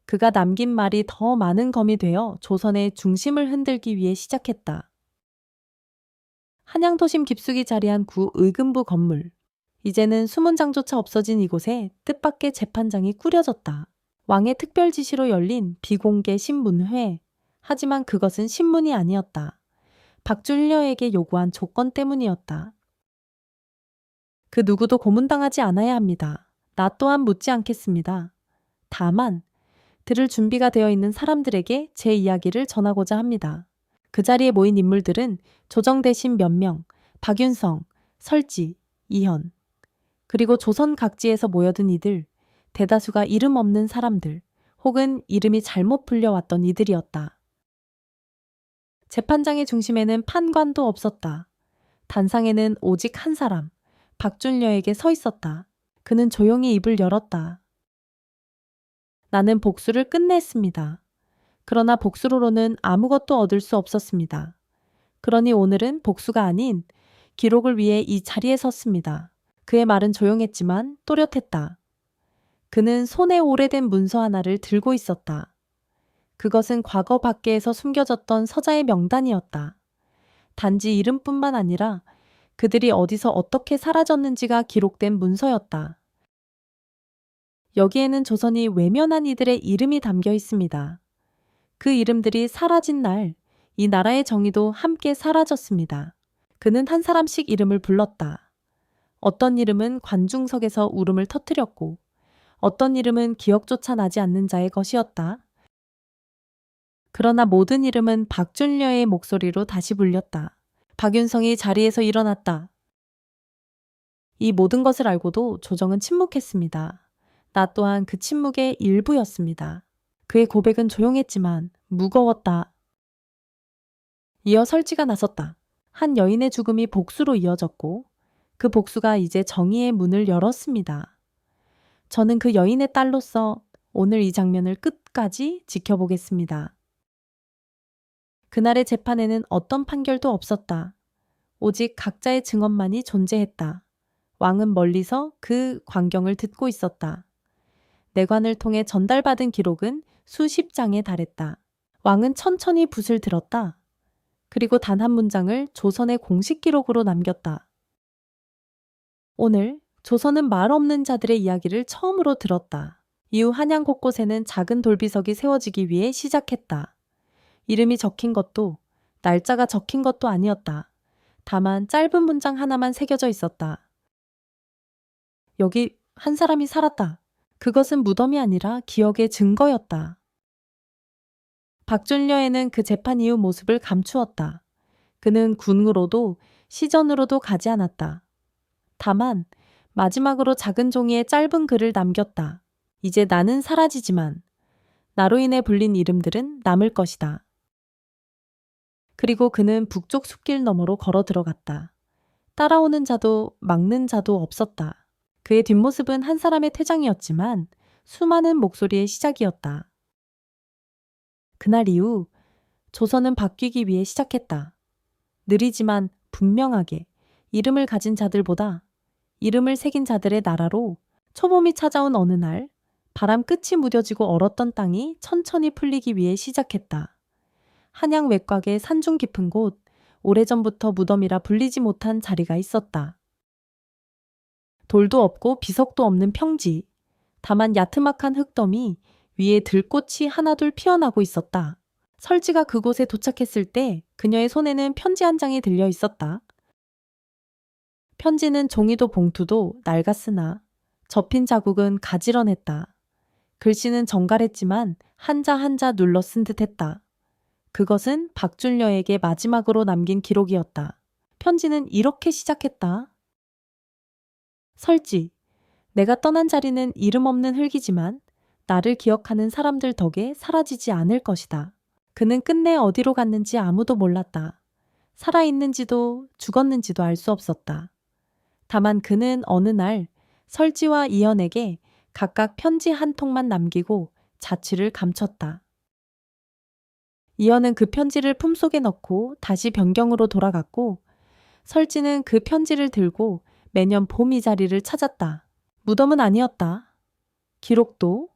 [SPEAKER 1] 그가 남긴 말이 더 많은 검이 되어 조선의 중심을 흔들기 위해 시작했다. 한양도심 깊숙이 자리한 구 의금부 건물. 이제는 수문장조차 없어진 이곳에 뜻밖의 재판장이 꾸려졌다. 왕의 특별 지시로 열린 비공개 신문회. 하지만 그것은 신문이 아니었다. 박준려에게 요구한 조건 때문이었다. 그 누구도 고문당하지 않아야 합니다. 나 또한 묻지 않겠습니다. 다만 들을 준비가 되어 있는 사람들에게 제 이야기를 전하고자 합니다. 그 자리에 모인 인물들은 조정 대신 몇 명, 박윤성, 설지, 이현, 그리고 조선 각지에서 모여든 이들, 대다수가 이름 없는 사람들, 혹은 이름이 잘못 불려왔던 이들이었다. 재판장의 중심에는 판관도 없었다. 단상에는 오직 한 사람, 박준려에게 서 있었다. 그는 조용히 입을 열었다. 나는 복수를 끝냈습니다. 그러나 복수로는 아무것도 얻을 수 없었습니다. 그러니 오늘은 복수가 아닌 기록을 위해 이 자리에 섰습니다. 그의 말은 조용했지만 또렷했다. 그는 손에 오래된 문서 하나를 들고 있었다. 그것은 과거 밖에서 숨겨졌던 서자의 명단이었다. 단지 이름뿐만 아니라 그들이 어디서 어떻게 사라졌는지가 기록된 문서였다. 여기에는 조선이 외면한 이들의 이름이 담겨 있습니다. 그 이름들이 사라진 날, 이 나라의 정의도 함께 사라졌습니다. 그는 한 사람씩 이름을 불렀다. 어떤 이름은 관중석에서 울음을 터뜨렸고, 어떤 이름은 기억조차 나지 않는 자의 것이었다. 그러나 모든 이름은 박준려의 목소리로 다시 불렸다. 박윤성이 자리에서 일어났다. 이 모든 것을 알고도 조정은 침묵했습니다. 나 또한 그 침묵의 일부였습니다. 그의 고백은 조용했지만 무거웠다. 이어 설지가 나섰다. 한 여인의 죽음이 복수로 이어졌고 그 복수가 이제 정의의 문을 열었습니다. 저는 그 여인의 딸로서 오늘 이 장면을 끝까지 지켜보겠습니다. 그날의 재판에는 어떤 판결도 없었다. 오직 각자의 증언만이 존재했다. 왕은 멀리서 그 광경을 듣고 있었다. 내관을 통해 전달받은 기록은 수십 장에 달했다. 왕은 천천히 붓을 들었다. 그리고 단 한 문장을 조선의 공식 기록으로 남겼다. 오늘 조선은 말 없는 자들의 이야기를 처음으로 들었다. 이후 한양 곳곳에는 작은 돌비석이 세워지기 위해 시작했다. 이름이 적힌 것도 날짜가 적힌 것도 아니었다. 다만 짧은 문장 하나만 새겨져 있었다. 여기 한 사람이 살았다. 그것은 무덤이 아니라 기억의 증거였다. 박준려에는 그 재판 이후 모습을 감추었다. 그는 군으로도 시전으로도 가지 않았다. 다만 마지막으로 작은 종이에 짧은 글을 남겼다. 이제 나는 사라지지만 나로 인해 불린 이름들은 남을 것이다. 그리고 그는 북쪽 숲길 너머로 걸어 들어갔다. 따라오는 자도 막는 자도 없었다. 그의 뒷모습은 한 사람의 퇴장이었지만 수많은 목소리의 시작이었다. 그날 이후 조선은 바뀌기 위해 시작했다. 느리지만 분명하게 이름을 가진 자들보다 이름을 새긴 자들의 나라로 초봄이 찾아온 어느 날 바람 끝이 무뎌지고 얼었던 땅이 천천히 풀리기 위해 시작했다. 한양 외곽의 산중 깊은 곳, 오래전부터 무덤이라 불리지 못한 자리가 있었다. 돌도 없고 비석도 없는 평지, 다만 야트막한 흙더미 위에 들꽃이 하나둘 피어나고 있었다. 설지가 그곳에 도착했을 때 그녀의 손에는 편지 한 장이 들려 있었다. 편지는 종이도 봉투도 낡았으나 접힌 자국은 가지런했다. 글씨는 정갈했지만 한자 한자 눌러 쓴 듯했다. 그것은 박준려에게 마지막으로 남긴 기록이었다. 편지는 이렇게 시작했다. 설지, 내가 떠난 자리는 이름 없는 흙이지만 나를 기억하는 사람들 덕에 사라지지 않을 것이다. 그는 끝내 어디로 갔는지 아무도 몰랐다. 살아있는지도 죽었는지도 알 수 없었다. 다만 그는 어느 날 설지와 이연에게 각각 편지 한 통만 남기고 자취를 감췄다. 이연은 그 편지를 품속에 넣고 다시 변경으로 돌아갔고 설지는 그 편지를 들고 매년 봄 이 자리를 찾았다. 무덤은 아니었다. 기록도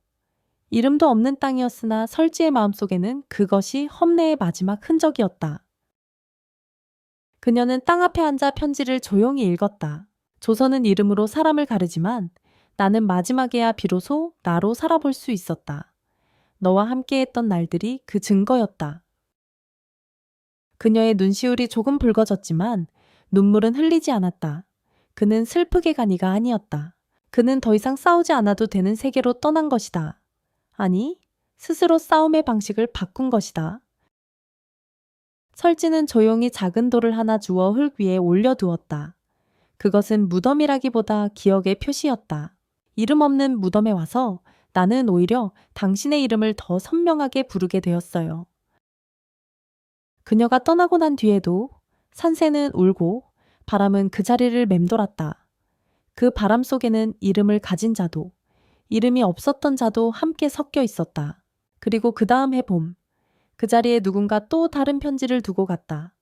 [SPEAKER 1] 이름도 없는 땅이었으나 설지의 마음속에는 그것이 험내의 마지막 흔적이었다. 그녀는 땅 앞에 앉아 편지를 조용히 읽었다. 조선은 이름으로 사람을 가르지만 나는 마지막에야 비로소 나로 살아볼 수 있었다. 너와 함께했던 날들이 그 증거였다. 그녀의 눈시울이 조금 붉어졌지만 눈물은 흘리지 않았다. 그는 슬프게 간 이가 아니었다. 그는 더 이상 싸우지 않아도 되는 세계로 떠난 것이다. 아니, 스스로 싸움의 방식을 바꾼 것이다. 설지는 조용히 작은 돌을 하나 주워 흙 위에 올려두었다. 그것은 무덤이라기보다 기억의 표시였다. 이름 없는 무덤에 와서 나는 오히려 당신의 이름을 더 선명하게 부르게 되었어요. 그녀가 떠나고 난 뒤에도 산새는 울고 바람은 그 자리를 맴돌았다. 그 바람 속에는 이름을 가진 자도 이름이 없었던 자도 함께 섞여 있었다. 그리고 그 다음 해봄, 그 자리에 누군가 또 다른 편지를 두고 갔다.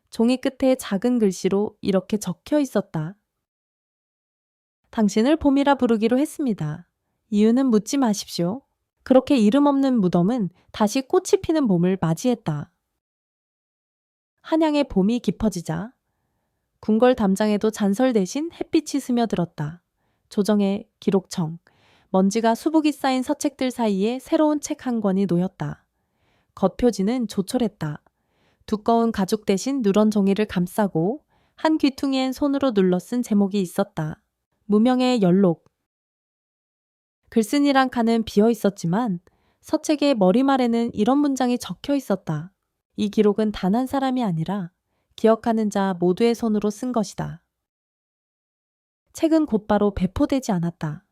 [SPEAKER 1] 종이 끝에 작은 글씨로 이렇게 적혀 있었다. 당신을 봄이라 부르기로 했습니다. 이유는 묻지 마십시오. 그렇게 이름 없는 무덤은 다시 꽃이 피는 봄을 맞이했다. 한양의 봄이 깊어지자 궁궐 담장에도 잔설 대신 햇빛이 스며들었다. 조정의 기록청, 먼지가 수북이 쌓인 서책들 사이에 새로운 책 한 권이 놓였다. 겉표지는 조촐했다. 두꺼운 가죽 대신 누런 종이를 감싸고 한 귀퉁이엔 손으로 눌러 쓴 제목이 있었다. 무명의 연록. 글쓴이란 칸은 비어 있었지만 서책의 머리말에는 이런 문장이 적혀 있었다. 이 기록은 단 한 사람이 아니라 기억하는 자 모두의 손으로 쓴 것이다. 책은 곧바로 배포되지 않았다.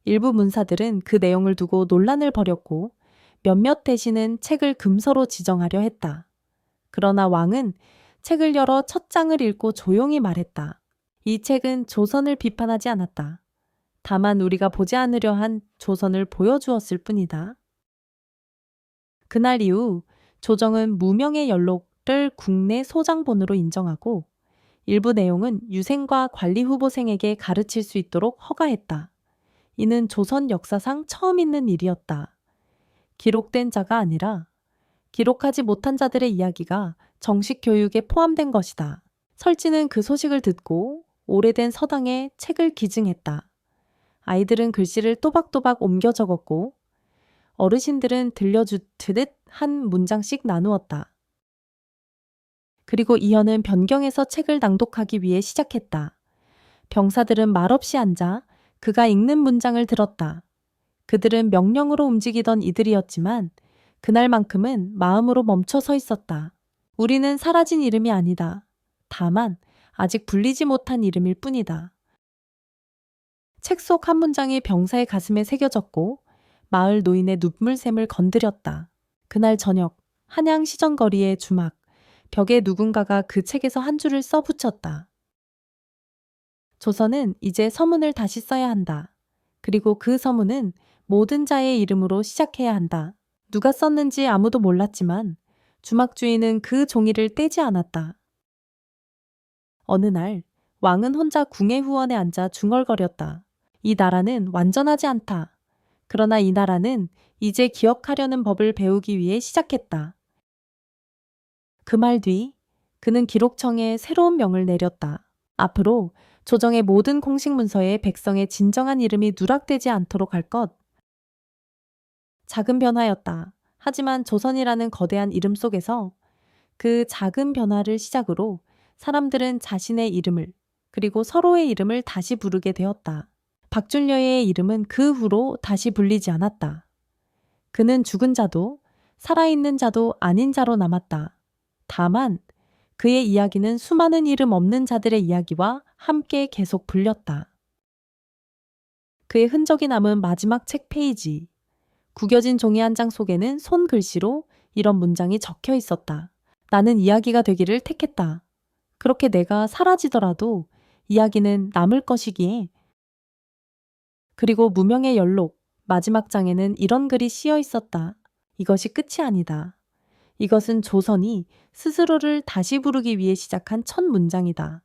[SPEAKER 1] 일부 문사들은 그 내용을 두고 논란을 벌였고 몇몇 대신은 책을 금서로 지정하려 했다. 그러나 왕은 책을 열어 첫 장을 읽고 조용히 말했다. 이 책은 조선을 비판하지 않았다. 다만 우리가 보지 않으려 한 조선을 보여주었을 뿐이다. 그날 이후 조정은 무명의 연록을 국내 소장본으로 인정하고 일부 내용은 유생과 관리 후보생에게 가르칠 수 있도록 허가했다. 이는 조선 역사상 처음 있는 일이었다. 기록된 자가 아니라 기록하지 못한 자들의 이야기가 정식 교육에 포함된 것이다. 설지는 그 소식을 듣고 오래된 서당에 책을 기증했다. 아이들은 글씨를 또박또박 옮겨 적었고 어르신들은 들려주듯 한 문장씩 나누었다. 그리고 이현은 변경해서 책을 낭독하기 위해 시작했다. 병사들은 말없이 앉아 그가 읽는 문장을 들었다. 그들은 명령으로 움직이던 이들이었지만 그날만큼은 마음으로 멈춰 서 있었다. 우리는 사라진 이름이 아니다. 다만 아직 불리지 못한 이름일 뿐이다. 책 속 한 문장이 병사의 가슴에 새겨졌고 마을 노인의 눈물샘을 건드렸다. 그날 저녁 한양 시정거리의 주막 벽에 누군가가 그 책에서 한 줄을 써붙였다. 조선은 이제 서문을 다시 써야 한다. 그리고 그 서문은 모든 자의 이름으로 시작해야 한다. 누가 썼는지 아무도 몰랐지만 주막 주인은 그 종이를 떼지 않았다. 어느 날 왕은 혼자 궁의 후원에 앉아 중얼거렸다. 이 나라는 완전하지 않다. 그러나 이 나라는 이제 기억하려는 법을 배우기 위해 시작했다. 그 말 뒤 그는 기록청에 새로운 명을 내렸다. 앞으로 조정의 모든 공식 문서에 백성의 진정한 이름이 누락되지 않도록 할 것. 작은 변화였다. 하지만 조선이라는 거대한 이름 속에서 그 작은 변화를 시작으로 사람들은 자신의 이름을 그리고 서로의 이름을 다시 부르게 되었다. 박준려의 이름은 그 후로 다시 불리지 않았다. 그는 죽은 자도 살아있는 자도 아닌 자로 남았다. 다만 그의 이야기는 수많은 이름 없는 자들의 이야기와 함께 계속 불렸다. 그의 흔적이 남은 마지막 책 페이지. 구겨진 종이 한 장 속에는 손글씨로 이런 문장이 적혀 있었다. 나는 이야기가 되기를 택했다. 그렇게 내가 사라지더라도 이야기는 남을 것이기에. 그리고 무명의 연록 마지막 장에는 이런 글이 씌어 있었다. 이것이 끝이 아니다. 이것은 조선이 스스로를 다시 부르기 위해 시작한 첫 문장이다.